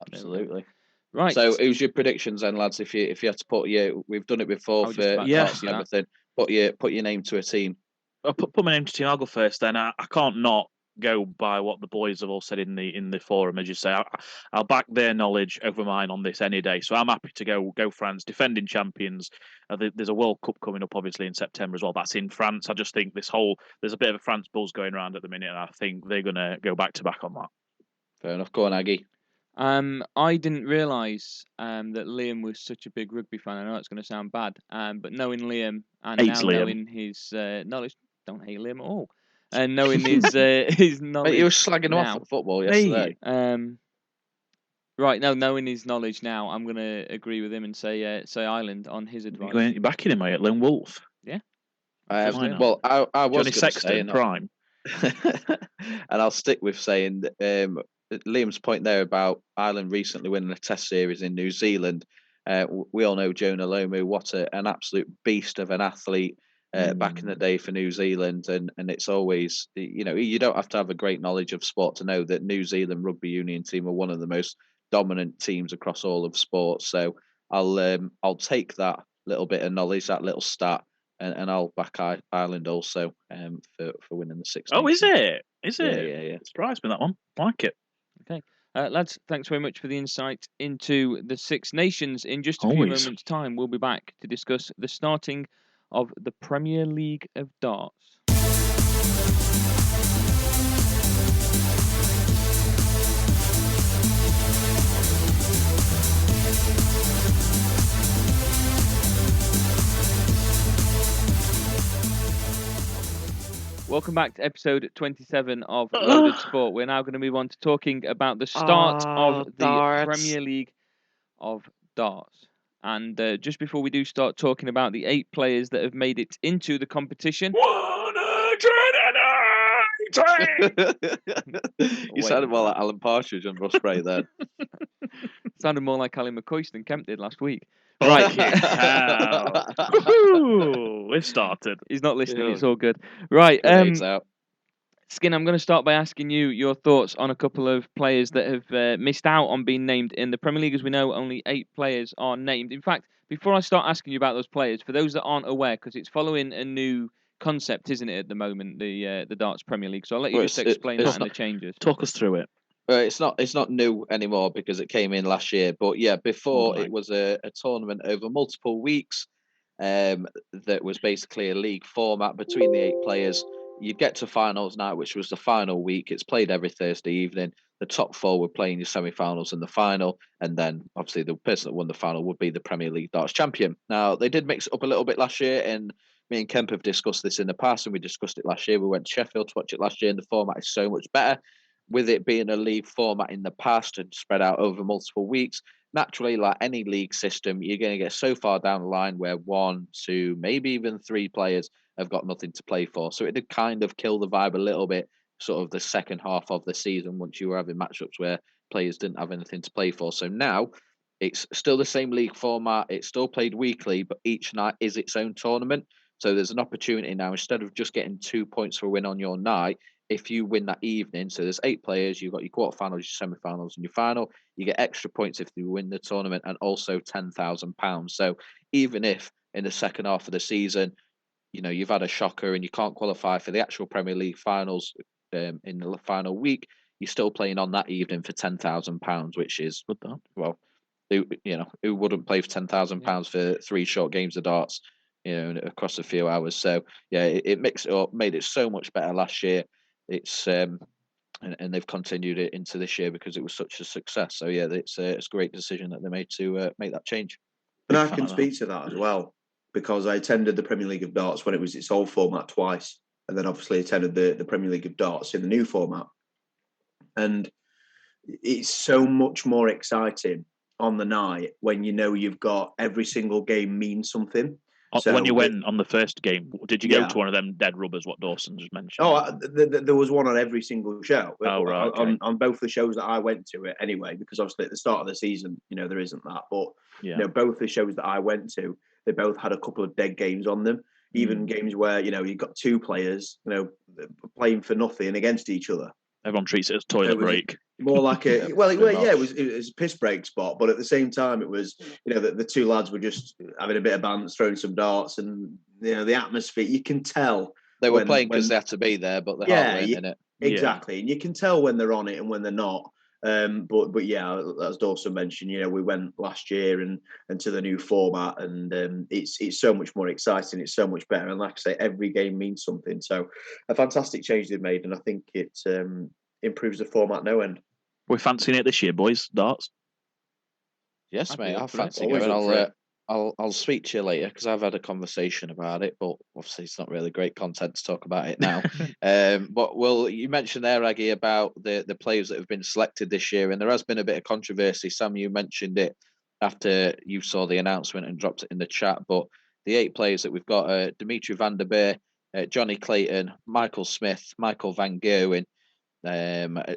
S6: Absolutely.
S5: Right.
S6: So, who's your predictions then, lads? If you had to put we've done it before for Hearts and everything. Put your name to a team.
S3: I'll put my name to team. I'll go first. Then I can't not go by what the boys have all said in the forum. As you say, I'll back their knowledge over mine on this any day. So I'm happy to go France, defending champions. There's a World Cup coming up, obviously in September as well. That's in France. I just think there's a bit of a France buzz going around at the minute, and I think they're going to go back to back on that.
S6: Fair enough. Go on, Aggie.
S5: I didn't realise that Liam was such a big rugby fan. I know it's going to sound bad, but knowing Liam and knowing his knowledge, don't hate Liam at all. And knowing his knowledge,
S6: Mate, you were slagging him off at football yesterday.
S5: Right, knowing his knowledge now, I'm going to agree with him and say Ireland on his advice.
S3: You're backing him, mate, Lynn Wolf.
S5: Yeah.
S6: Well, I was
S3: Johnny Sexton prime,
S6: and I'll stick with saying that, Liam's point there about Ireland recently winning a Test series in New Zealand. We all know Jonah Lomu, what an absolute beast of an athlete back in the day for New Zealand, and it's always, you don't have to have a great knowledge of sport to know that New Zealand rugby union team are one of the most dominant teams across all of sports. So I'll take that little bit of knowledge, that little stat, and I'll back Ireland also for winning the Six Nations.
S3: Oh, is it? Is it?
S6: Yeah.
S3: Surprised me, that one. Like it.
S5: Okay. Lads, thanks very much for the insight into the Six Nations. In just a few moments' time, we'll be back to discuss the starting of the Premier League of Darts. Welcome back to episode 27 of Loaded Sport. We're now going to move on to talking about the start of the Premier League of Darts. And just before we do start talking about the 8 players that have made it into the competition...
S7: 109!
S6: You sounded more like Alan Partridge on Russ Spray then.
S5: Sounded more like Ali McCoist than Kemp did last week.
S3: Right. We've started.
S5: He's not listening. It's all good. Right. Skin, I'm going to start by asking you your thoughts on a couple of players that have missed out on being named in the Premier League. As we know, only 8 players are named. In fact, before I start asking you about those players, for those that aren't aware, because it's following a new concept, isn't it, at the moment, the Darts Premier League. So I'll let you just explain that and the changes.
S3: Talk us through it.
S6: It's not new anymore because it came in last year. But yeah, before it was a tournament over multiple weeks that was basically a league format between the 8 players. You'd get to finals night, which was the final week. It's played every Thursday evening. The top 4 would play in your semi-finals and the final. And then, obviously, the person that won the final would be the Premier League Darts champion. Now, they did mix it up a little bit last year, and me and Kemp have discussed this in the past, and we discussed it last year. We went to Sheffield to watch it last year, and the format is so much better. With it being a league format in the past and spread out over multiple weeks, naturally, like any league system, you're going to get so far down the line where 1, 2, maybe even 3 players have got nothing to play for. So it did kind of kill the vibe a little bit, sort of the second half of the season, once you were having matchups where players didn't have anything to play for. So now it's still the same league format. It's still played weekly, but each night is its own tournament. So there's an opportunity now, instead of just getting 2 points for a win on your night, if you win that evening, so there's 8 players, you've got your quarterfinals, your semi-finals, and your final, you get extra points if you win the tournament, and also £10,000. So even if in the second half of the season, you've had a shocker and you can't qualify for the actual Premier League finals in the final week, you're still playing on that evening for £10,000, which is good. Well, who wouldn't play for £10,000 for 3 short games of darts, across a few hours? So yeah, it mixed it up, made it so much better last year. It's and they've continued it into this year because it was such a success. So yeah, it's a great decision that they made to make that change.
S4: And I can speak to that as well, because I attended the Premier League of Darts when it was its old format twice, and then obviously attended the Premier League of Darts in the new format. And it's so much more exciting on the night when you've got every single game means something.
S3: So when you went on the first game, did you go to one of them dead rubbers, what Dawson just mentioned?
S4: There was one on every single show.
S3: Oh, right. Okay.
S4: On both the shows that I went to it anyway, because obviously at the start of the season, there isn't that. But, both the shows that I went to, they both had a couple of dead games on them. Even games where, you've got 2 players, playing for nothing against each other.
S3: Everyone treats it as toilet break.
S4: More like a it was a piss break spot, but at the same time, it was the 2 lads were just having a bit of banter, throwing some darts, and the atmosphere. You can tell
S6: they were playing because they had to be there, but the heart weren't in it.
S4: Exactly, and you can tell when they're on it and when they're not. But yeah, as Dawson mentioned, we went last year and to the new format, and it's so much more exciting. It's so much better, and like I say, every game means something. So a fantastic change they've made, and I think it improves the format no end.
S3: We're fancying it this year, boys. Darts.
S6: Yes, mate. I'll fancy going. I'll speak to you later because I've had a conversation about it, but obviously it's not really great content to talk about it now. But you mentioned there, Aggie, about the players that have been selected this year, and there has been a bit of controversy. Sam, you mentioned it after you saw the announcement and dropped it in the chat, but the 8 players that we've got are Dimitri van der Beer, Johnny Clayton, Michael Smith, Michael Van Gerwen,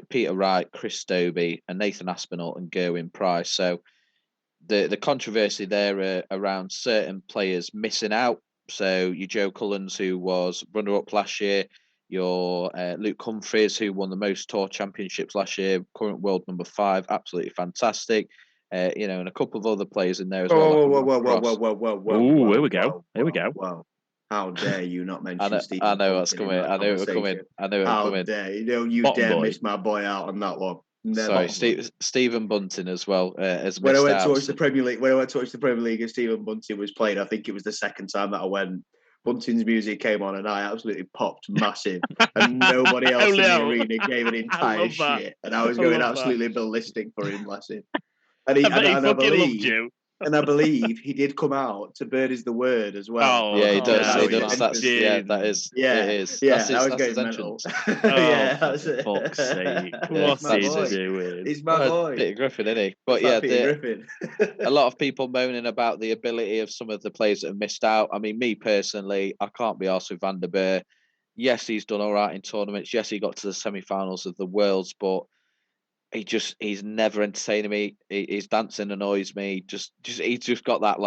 S6: Peter Wright, Chris Dobie, and Nathan Aspinall and Gerwin Price. So the controversy there around certain players missing out. So your Joe Cullens, who was runner-up last year, your Luke Humphries, who won the most tour championships last year, current world number 5, absolutely fantastic. And a couple of other players in there as well.
S3: Whoa! Here we go.
S4: Wow. How dare you not mention Stephen?
S6: I know what's coming. I know it was coming.
S4: How dare you? Miss my boy out on that one.
S6: Never. Sorry, Stephen Bunting as well.
S4: When I went to watch the Premier League, and Stephen Bunting was playing, I think it was the second time that I went. Bunting's music came on, and I absolutely popped massive, and nobody else in the arena gave an entire shit, and I was going absolutely ballistic for him, bless him. And I believe he did come out to "Bird is the Word" as well.
S6: Yeah, he does. He does. That is.
S4: Yeah,
S6: it is.
S4: Yeah,
S6: that's
S4: was
S6: his entrance.
S4: That's it.
S3: Fuck's sake! What's he doing?
S4: He's my boy.
S6: Peter Griffin, isn't he? But
S4: Griffin.
S6: A lot of people moaning about the ability of some of the players that have missed out. I mean, me personally, I can't be arsed with Van der Beer. Yes, he's done all right in tournaments. Yes, he got to the semi-finals of the Worlds, but he's never entertaining me. His dancing annoys me. He's just got that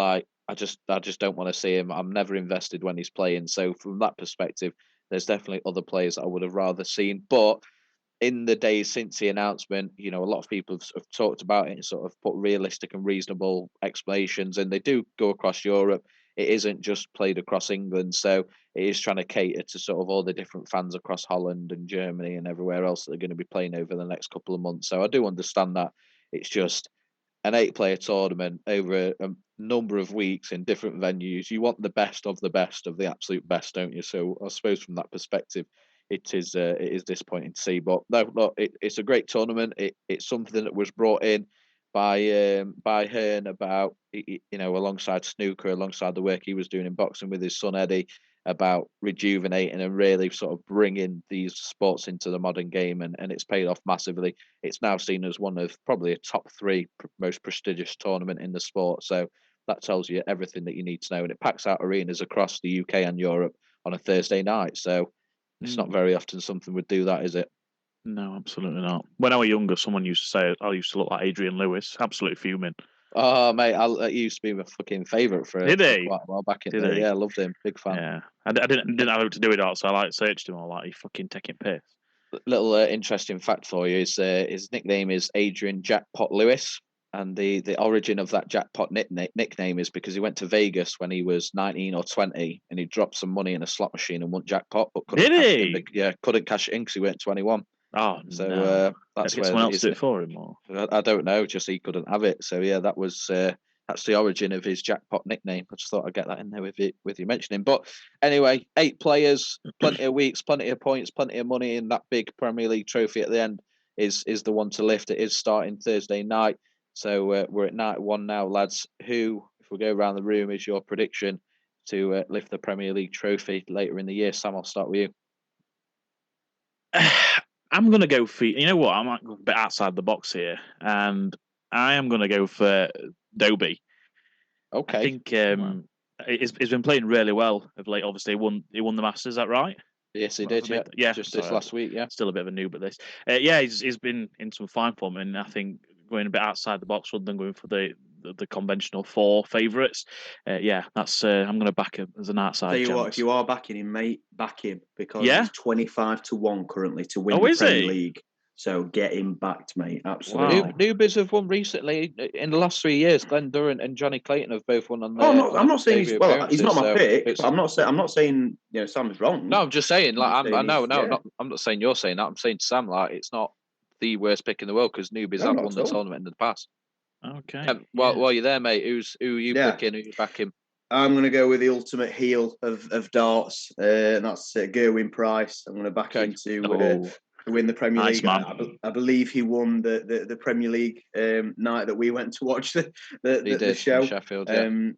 S6: I just don't want to see him. I'm never invested when he's playing. So from that perspective, there's definitely other players that I would have rather seen. But in the days since the announcement, a lot of people have talked about it and sort of put realistic and reasonable explanations, and they do go across Europe. It isn't just played across England, so it is trying to cater to sort of all the different fans across Holland and Germany and everywhere else that are going to be playing over the next couple of months. So I do understand that. It's just an 8-player tournament over a number of weeks in different venues. You want the best of the absolute best, don't you? So I suppose from that perspective, it is disappointing to see. But no, look, it's a great tournament. It's something that was brought in by Hearn about, alongside snooker, alongside the work he was doing in boxing with his son Eddie, about rejuvenating and really sort of bringing these sports into the modern game, and it's paid off massively. It's now seen as one of probably a top 3 most prestigious tournament in the sport. So that tells you everything that you need to know, and it packs out arenas across the UK and Europe on a Thursday night. So it's not very often something would do that, is it?
S3: No, absolutely not. When I was younger, someone used to say I used to look like Adrian Lewis. Absolutely fuming.
S6: Oh, mate, that used to be my fucking favourite for quite a while back in there. Yeah, I loved him. Big fan.
S3: Yeah. I didn't know to do with that, so I searched him all like, you fucking taking piss.
S6: Little interesting fact for you is his nickname is Adrian Jackpot Lewis. And the origin of that jackpot nickname is because he went to Vegas when he was 19 or 20 and he dropped some money in a slot machine and won jackpot, but couldn't cash it in because he weren't 21.
S3: Oh,
S6: so
S3: no.
S6: That's where
S3: someone else did it for him, or
S6: I don't know. Just he couldn't have it. So yeah, that's the origin of his jackpot nickname. I just thought I'd get that in there with you mentioning. But anyway, 8 players, plenty of weeks, plenty of points, plenty of money, and that big Premier League trophy at the end is the one to lift. It is starting Thursday night. So we're at night 1 now, lads. Who, if we go around the room, is your prediction to lift the Premier League trophy later in the year? Sam, I'll start with you.
S3: I'm going to go for, you know what, I'm a bit outside the box here, and I am going to go for Dobie.
S6: Okay.
S3: I think he's been playing really well of late. Obviously, he won the Masters, is that right?
S6: Yes, he did, yeah. Just this last week, yeah.
S3: Still a bit of a noob at this. He's been in some fine form, and I think going a bit outside the box rather than going for the conventional 4 favourites. That's I'm going to back him as an outside.
S4: Tell you
S3: chance.
S4: what, if you are backing him, mate, back him because he's 25-1 currently to win the Premier League. So get him backed, mate. Absolutely.
S6: Wow. Newbies have won recently in the last 3 years. Glenn Durrant and Johnny Clayton have both won on.
S4: I'm not saying he's not my pick. I'm not saying Sam's wrong.
S6: No, I'm just saying I'm not saying you're saying that. I'm saying to Sam it's not the worst pick in the world because newbies have won the tournament in the past.
S3: Okay.
S6: While you're there, mate, who are you picking? Who are you backing?
S4: I'm going to go with the ultimate heel of darts, and that's Gerwyn Price. I'm going to back him to win the Premier League. I believe he won the Premier League night that we went to watch the show.
S6: In Sheffield,
S4: I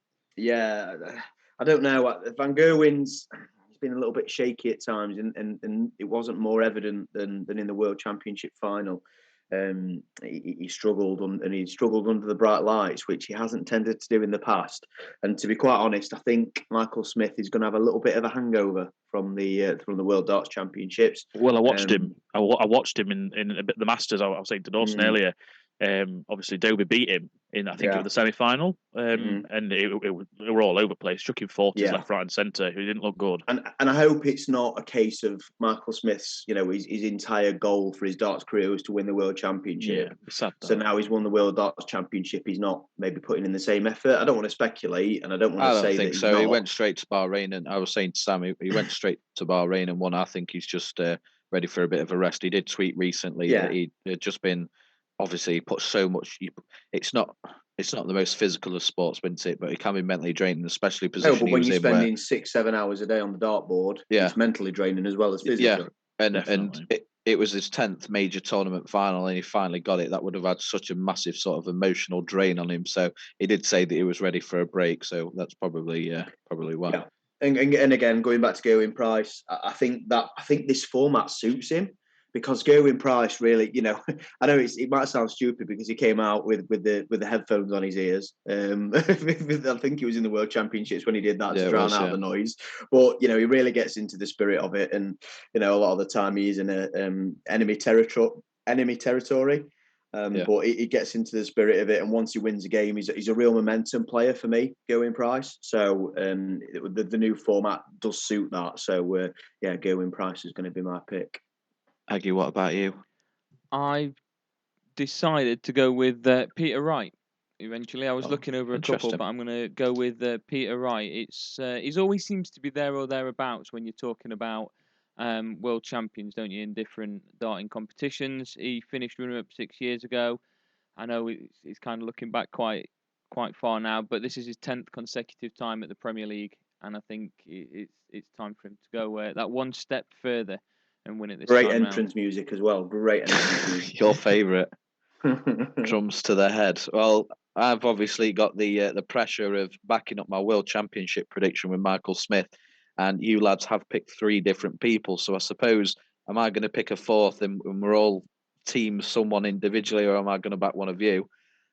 S4: don't know. Van Gerwen's he's been a little bit shaky at times, and it wasn't more evident than in the World Championship final. He struggled under the bright lights, which he hasn't tended to do in the past. And to be quite honest, I think Michael Smith is going to have a little bit of a hangover from the World Darts Championships.
S3: Well, I watched him. I watched him in the Masters. I was saying to Dawson earlier. Obviously, Dobie beat him in it was the semi-final, and it were all over the place. Struck him 40s left, right, and centre. Who didn't look good.
S4: And I hope it's not a case of Michael Smith's, his entire goal for his darts career was to win the World Championship.
S3: Yeah, sad,
S4: so now he's won the World Darts Championship. He's not maybe putting in the same effort. I don't want to speculate, and I don't want to say that he's not.
S6: He went straight to Bahrain, and I was saying to Sam, he went straight to Bahrain and won. I think he's just ready for a bit of a rest. He did tweet recently that he had just been. Obviously, he put so much. It's not the most physical of sports, isn't it? But it can be mentally draining, especially positioning.
S4: No, but when you're spending 6-7 hours a day on the dartboard, it's mentally draining as well as physical.
S6: Yeah, and it was his 10th major tournament final, and he finally got it. That would have had such a massive sort of emotional drain on him. So he did say that he was ready for a break. So that's probably why. Yeah.
S4: And again, going back to Gerwyn Price, I think this format suits him. Because Gerwyn Price really, I know it might sound stupid because he came out with the headphones on his ears. I think he was in the World Championships when he did that to drown out the noise. But he really gets into the spirit of it, and a lot of the time he's in enemy territory. But he gets into the spirit of it, and once he wins a game, he's a real momentum player for me, Gerwyn Price. So the new format does suit that. So Gerwyn Price is going to be my pick.
S6: Aggie, what about you?
S5: I've decided to go with Peter Wright. Eventually, I was looking over a couple, but I'm going to go with Peter Wright. He's always seems to be there or thereabouts when you're talking about world champions, don't you? In different darting competitions, he finished runner-up 6 years ago. I know he's kind of looking back quite far now, but this is his 10th consecutive time at the Premier League, and I think it's time for him to go that one step further and win it this
S4: Great
S5: time
S4: entrance
S5: round.
S4: Music as well. Great entrance music.
S6: Your favourite. Drums to the head. Well, I've obviously got the pressure of backing up my World Championship prediction with Michael Smith, and you lads have picked 3 different people. So I suppose, am I going to pick a fourth, and we're all team someone individually, or am I going to back one of you?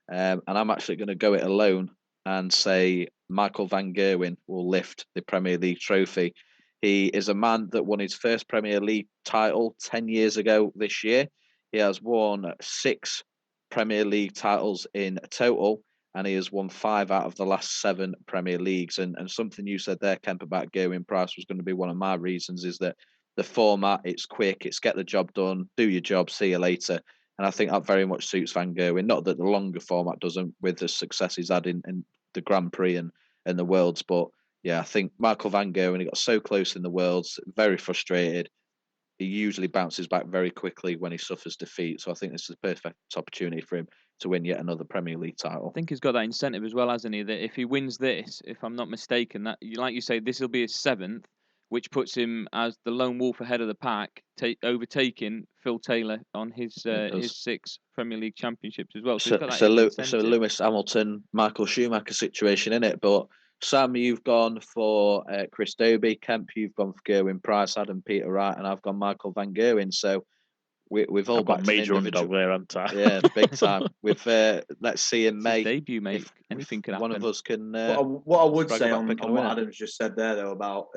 S6: And I'm actually going to go it alone and say Michael Van Gerwen will lift the Premier League trophy. He is a man that won his first Premier League title 10 years ago this year. He has won 6 Premier League titles in total, and he has won 5 out of the last 7 Premier Leagues. And something you said there, Kemp, about Gerwin Price was going to be one of my reasons, is that the format, it's quick, it's get the job done, do your job, see you later. And I think that very much suits Van Gerwen. Not that the longer format doesn't, with the success he's had in the Grand Prix and the Worlds. But yeah, I think Michael Van Gerwen, he got so close in the Worlds, very frustrated. He usually bounces back very quickly when he suffers defeat. So I think this is a perfect opportunity for him to win yet another Premier League title.
S5: I think he's got that incentive as well, hasn't he? That if he wins this, if I'm not mistaken, that, like you say, this will be his 7th, which puts him as the lone wolf ahead of the pack, overtaking Phil Taylor on his 6 Premier League championships as well. So
S6: Lewis Hamilton, Michael Schumacher situation in it. But Sam, you've gone for Chris Dobie. Kemp, you've gone for Gerwin Price. Adam, Peter Wright, and I've gone Michael Van Gerwen. So we've all
S3: got major underdog there, haven't I?
S6: Yeah, big time. With let's see in May.
S5: Debut, mate. Anything can happen.
S6: One of us can.
S4: What I would say on what Adam's just said there, though, about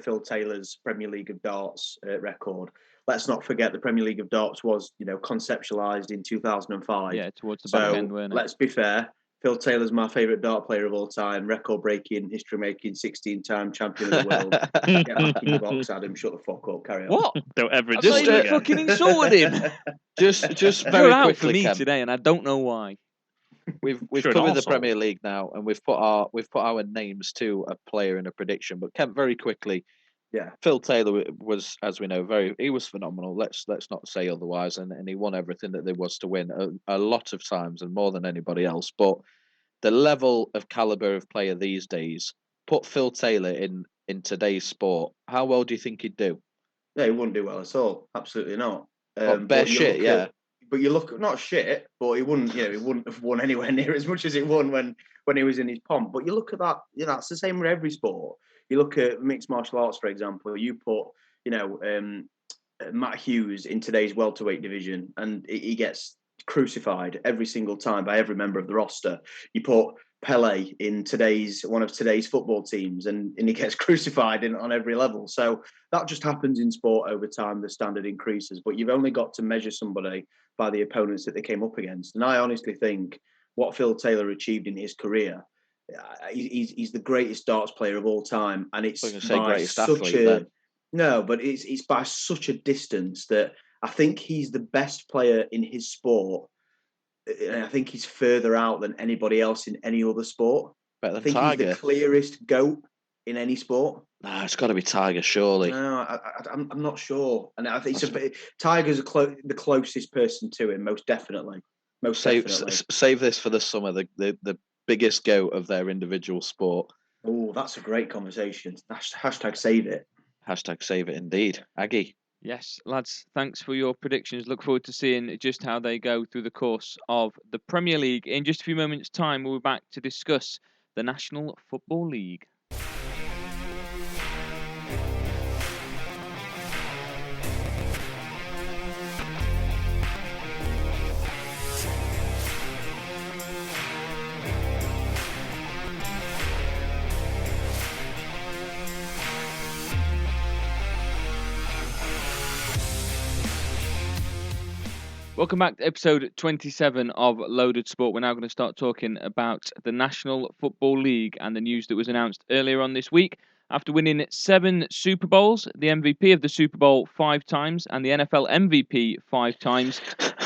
S4: Phil Taylor's Premier League of Darts record. Let's not forget the Premier League of Darts was conceptualised in 2005.
S5: Yeah, towards the back end, weren't it?
S4: Let's be fair. Phil Taylor's my favourite dart player of all time, record-breaking, history-making, 16-time champion of the world. Get back in the box, Adam. Shut the fuck up. Carry on.
S5: What?
S3: Don't ever
S5: just fucking insulted him.
S6: Just very
S5: out
S6: quickly,
S5: for me
S6: Kemp.
S5: today, and I don't know why.
S6: We've covered the Premier League now, and we've put our names to a player in a prediction. But Kemp, very quickly.
S4: Yeah,
S6: Phil Taylor was, as we know, he was phenomenal. Let's not say otherwise, and he won everything that there was to win a lot of times and more than anybody else. But the level of caliber of player these days, put Phil Taylor in today's sport, how well do you think he'd do?
S4: Yeah, he wouldn't do well at all. Absolutely not.
S6: Shit, yeah.
S4: But you look not shit, but he wouldn't have won anywhere near as much as he won when he was in his pomp. But you look at that, it's the same with every sport. You look at mixed martial arts, for example. You put, Matt Hughes in today's welterweight division, and he gets crucified every single time by every member of the roster. You put Pele in one of today's football teams, and he gets crucified on every level. So that just happens in sport over time. The standard increases, but you've only got to measure somebody by the opponents that they came up against. And I honestly think what Phil Taylor achieved in his career, he's the greatest darts player of all time, and it's by it's by such a distance that I think he's the best player in his sport. And I think he's further out than anybody else in any other sport.
S6: Better than
S4: I think
S6: Tiger.
S4: He's the clearest GOAT in any sport.
S6: No, it's got to be Tiger, surely.
S4: No, I'm not sure. And I think Tiger's the closest person to him, most definitely.
S6: Save this for the summer, the biggest GOAT of their individual sport.
S4: Oh, that's a great conversation. Hashtag save it.
S6: Hashtag save it indeed. Aggie.
S5: Yes, lads, thanks for your predictions. Look forward to seeing just how they go through the course of the Premier League. In just a few moments' time, we'll be back to discuss the National Football League. Welcome back to episode 27 of Loaded Sport. We're now going to start talking about the National Football League and the news that was announced earlier on this week. After winning 7 Super Bowls, the MVP of the Super Bowl 5 times, and the NFL MVP 5 times,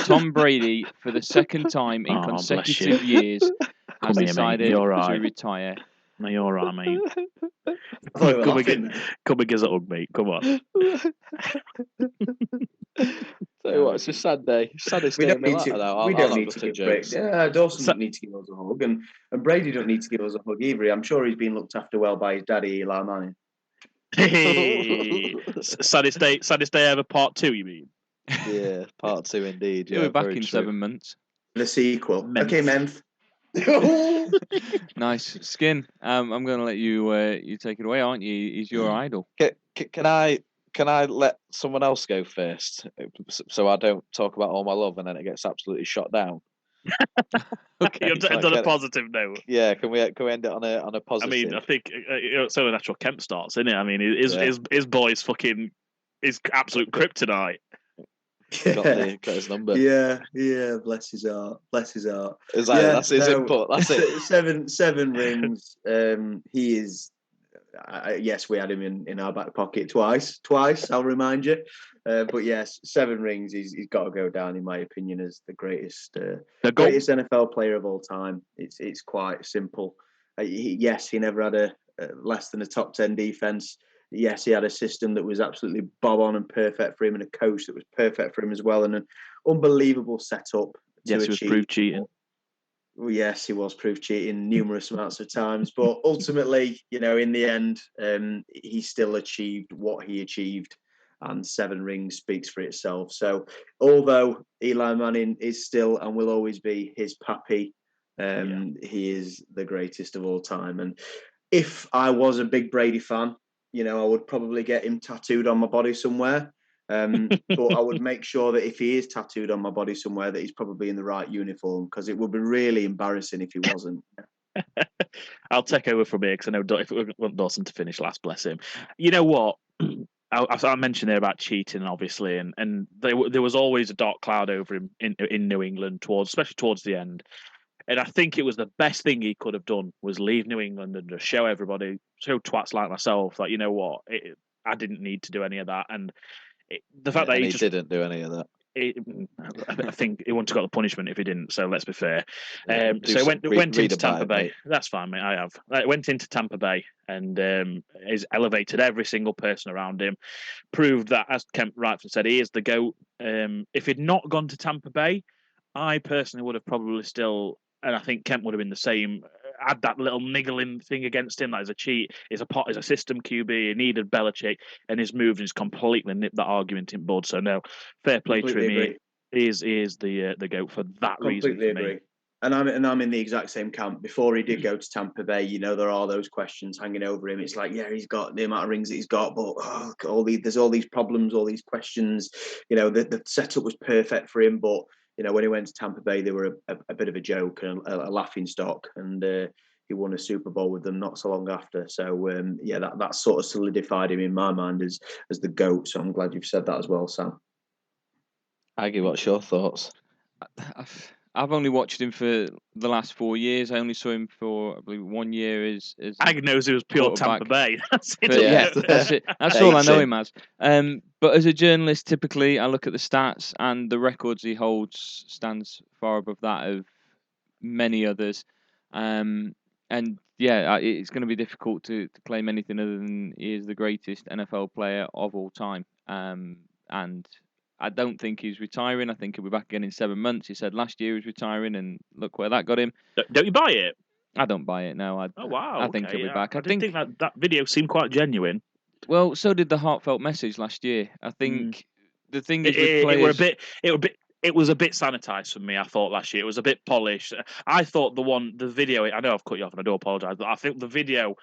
S5: Tom Brady, for the second time in consecutive years, has decided to retire.
S3: No, you're all right, mate. Come and give us a hug, mate. Come on.
S6: Tell you what, it's a sad day. Saddest day of my life.
S4: We don't need to give Brady. Yeah, Dawson doesn't need to give us a hug, and Brady don't need to give us a hug either. I'm sure he's been looked after well by his daddy, Eli Manning.
S3: Hey, saddest day ever, part 2, you mean?
S6: Yeah, part 2 indeed.
S5: He'll
S6: Yeah,
S5: be back
S6: very
S5: in
S6: true.
S5: 7 months.
S4: The sequel.
S3: Menth.
S4: Okay, Menth.
S5: Nice. Skin, I'm going to let you take it away, aren't you? He's your idol.
S6: Can I let someone else go first, so I don't talk about all my love and then it gets absolutely shot down?
S5: Okay.
S3: You're on a positive note.
S6: Yeah, can we end it on a positive?
S3: I mean, I think it's so natural Kemp starts, isn't it? I mean, his boy's fucking is absolute kryptonite.
S6: Got his number.
S4: Yeah, bless his heart.
S6: That's his input. That's it.
S4: Seven rings. He is. Yes, we had him in our back pocket twice. I'll remind you. But yes, 7 rings. He's got to go down, in my opinion, as the greatest NFL player of all time. It's quite simple. He never had a less than a top 10 defense. Yes, he had a system that was absolutely bob on and perfect for him, and a coach that was perfect for him as well, and an unbelievable setup.
S3: Yes, he was proof cheating.
S4: Well, yes, he was proof cheating numerous amounts of times, but ultimately, in the end, he still achieved what he achieved, and 7 rings speaks for itself. So, although Eli Manning is still and will always be his pappy, he is the greatest of all time. And if I was a big Brady fan, I would probably get him tattooed on my body somewhere. But I would make sure that if he is tattooed on my body somewhere, that he's probably in the right uniform, because it would be really embarrassing if he wasn't.
S3: I'll take over from here because I know if we want Dawson to finish last, bless him. You know what? I mentioned there about cheating, obviously, and there was always a dark cloud over him in New England, especially towards the end. And I think it was the best thing he could have done was leave New England and just show everybody, show twats like myself, that, you know what, I didn't need to do any of that. And the fact that he
S6: didn't do any of that.
S3: I think he wouldn't have got the punishment if he didn't. So let's be fair. So went into Tampa Bay.
S6: Mate.
S3: That's fine, mate. I have. Went into Tampa Bay and has elevated every single person around him. Proved that, as Kemp rightfully said, he is the GOAT. If he'd not gone to Tampa Bay, I personally would have probably still, and I think Kemp would have been the same, had that little niggling thing against him that is a cheat, is a system QB, he needed Belichick, and his moves has completely nipped that argument in bud. So no, fair play to him. He is the GOAT for that reason.
S4: Completely agree. And I'm in the exact same camp. Before he did go to Tampa Bay, there are those questions hanging over him. It's like, yeah, he's got the amount of rings that he's got, but there's all these problems, all these questions. The setup was perfect for him, but when he went to Tampa Bay, they were a bit of a joke and a laughing stock, and he won a Super Bowl with them not so long after. So that sort of solidified him in my mind as the GOAT. So I'm glad you've said that as well, Sam.
S6: Aggie, what's your thoughts?
S5: I've only watched him for the last 4 years. I only saw him for, I believe, 1 year as
S3: Ag knows it was pure Tampa Bay. That's it.
S5: That's it. That's all I know him as. But as a journalist, typically I look at the stats, and the records he holds stands far above that of many others. And it's going to be difficult to claim anything other than he is the greatest NFL player of all time. And I don't think he's retiring. I think he'll be back again in 7 months. He said last year he was retiring, and look where that got him.
S3: Don't you buy it?
S5: I don't buy it, no.
S3: Oh, wow.
S5: I think he'll be back.
S3: I think that video seemed quite genuine.
S5: Well, so did the heartfelt message last year. I think the thing is with players...
S3: It was a bit sanitized for me, I thought, last year. It was a bit polished. I thought the video, I know I've cut you off and I do apologise, but I think the video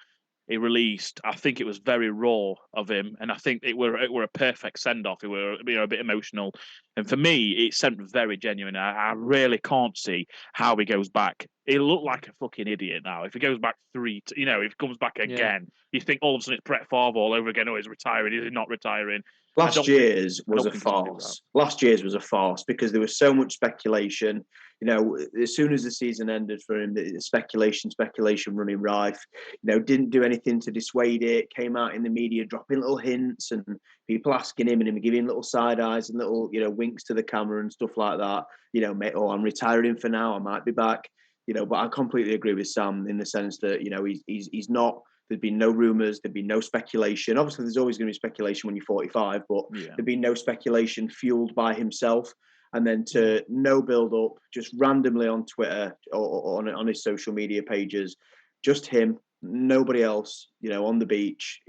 S3: he released, I think it was very raw of him, and I think it were a perfect send-off. It were a bit emotional, and for me, it sent very genuine. I really can't see how he goes back. He looked like a fucking idiot now. If he goes back if he comes back again, you think all of a sudden it's Brett Favre all over again. Oh, he's retiring. Is he not retiring?
S4: Last year's was a farce. Last year's was a farce because there was so much speculation. As soon as the season ended for him, the speculation running rife. Didn't do anything to dissuade it. Came out in the media dropping little hints and people asking him and him giving little side eyes and little winks to the camera and stuff like that. Mate, I'm retiring for now. I might be back. But I completely agree with Sam in the sense that he's not. There'd be no rumours. There'd be no speculation. Obviously, there's always going to be speculation when you're 45, but there'd be no speculation fueled by himself. And then to no build up, just randomly on Twitter or on his social media pages, just him, nobody else, on the beach,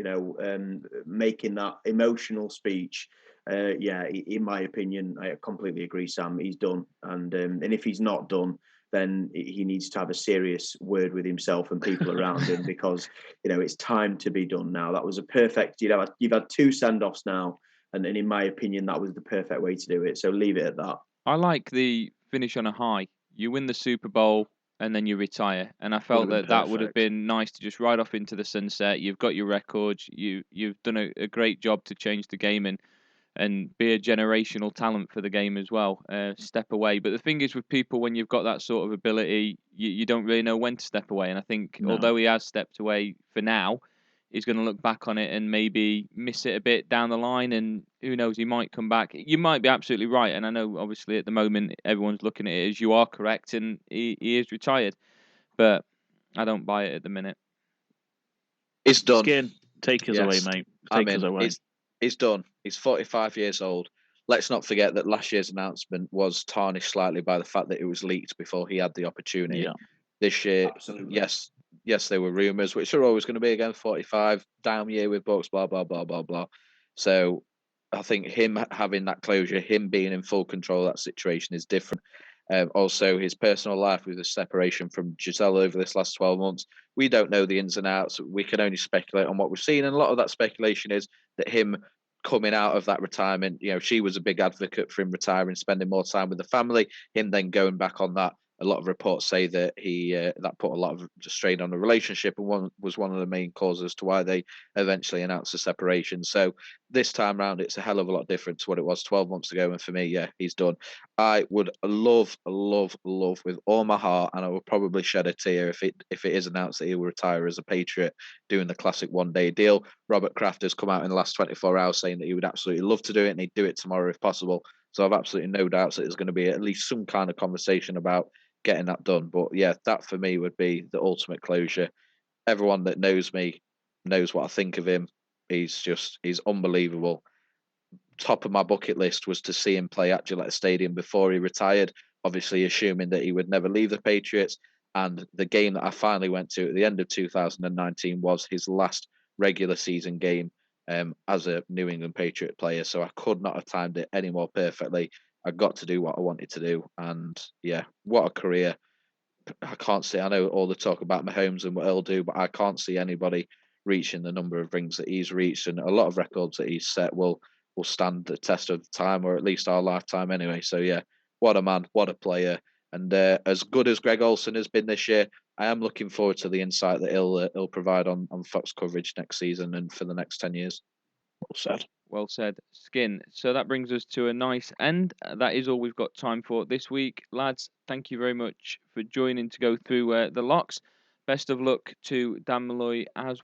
S4: making that emotional speech. yeah, in my opinion, I completely agree, Sam. He's done, and if he's not done, then he needs to have a serious word with himself and people around him, because it's time to be done now. That was a perfect. You've had 2 send-offs now, and in my opinion, that was the perfect way to do it. So leave it at that.
S5: I like the finish on a high. You win the Super Bowl and then you retire, and I felt that would have been nice to just ride off into the sunset. You've got your records. You've done a great job to change the game and be a generational talent for the game as well. Step away. But the thing is with people, when you've got that sort of ability, you don't really know when to step away. And I think although he has stepped away for now, he's going to look back on it and maybe miss it a bit down the line. And who knows, he might come back. You might be absolutely right. And I know obviously at the moment everyone's looking at it as you are correct, and he is retired. But I don't buy it at the minute.
S6: It's done.
S3: Skin, take us away, mate. Take us away.
S6: It's done. He's 45 years old. Let's not forget that last year's announcement was tarnished slightly by the fact that it was leaked before he had the opportunity.
S3: Yeah.
S6: This year,
S4: Absolutely.
S6: yes, there were rumours, which are always going to be again 45, down year with books, blah, blah, blah, blah, blah. So I think him having that closure, him being in full control of that situation is different. Also, his personal life with the separation from Giselle over this last 12 months, we don't know the ins and outs. We can only speculate on what we've seen. And a lot of that speculation is that him coming out of that retirement, she was a big advocate for him retiring, spending more time with the family, him then going back on that. A lot of reports say that that put a lot of strain on the relationship, and was one of the main causes to why they eventually announced the separation. So this time round, it's a hell of a lot different to what it was 12 months ago. And for me, yeah, he's done. I would love with all my heart, and I will probably shed a tear if it is announced that he will retire as a Patriot, doing the classic one-day deal. Robert Kraft has come out in the last 24 hours saying that he would absolutely love to do it, and he'd do it tomorrow if possible. So I've absolutely no doubts that there's going to be at least some kind of conversation about getting that done. But yeah, that for me would be the ultimate closure. Everyone that knows me knows what I think of him. He's unbelievable. Top of my bucket list was to see him play at Gillette Stadium before he retired, obviously assuming that he would never leave the Patriots. And the game that I finally went to at the end of 2019 was his last regular season game as a New England Patriot player. So I could not have timed it any more perfectly. I got to do what I wanted to do. And yeah, what a career. I can't see, I know all the talk about Mahomes and what he'll do, but I can't see anybody reaching the number of rings that he's reached. And a lot of records that he's set will stand the test of time, or at least our lifetime anyway. So yeah, what a man, what a player. And as good as Greg Olsen has been this year, I am looking forward to the insight that he'll provide on Fox coverage next season and for the next 10 years.
S3: Well said.
S5: Well said, Skin. So that brings us to a nice end. That is all we've got time for this week. Lads, thank you very much for joining to go through the locks. Best of luck to Dan Malloy as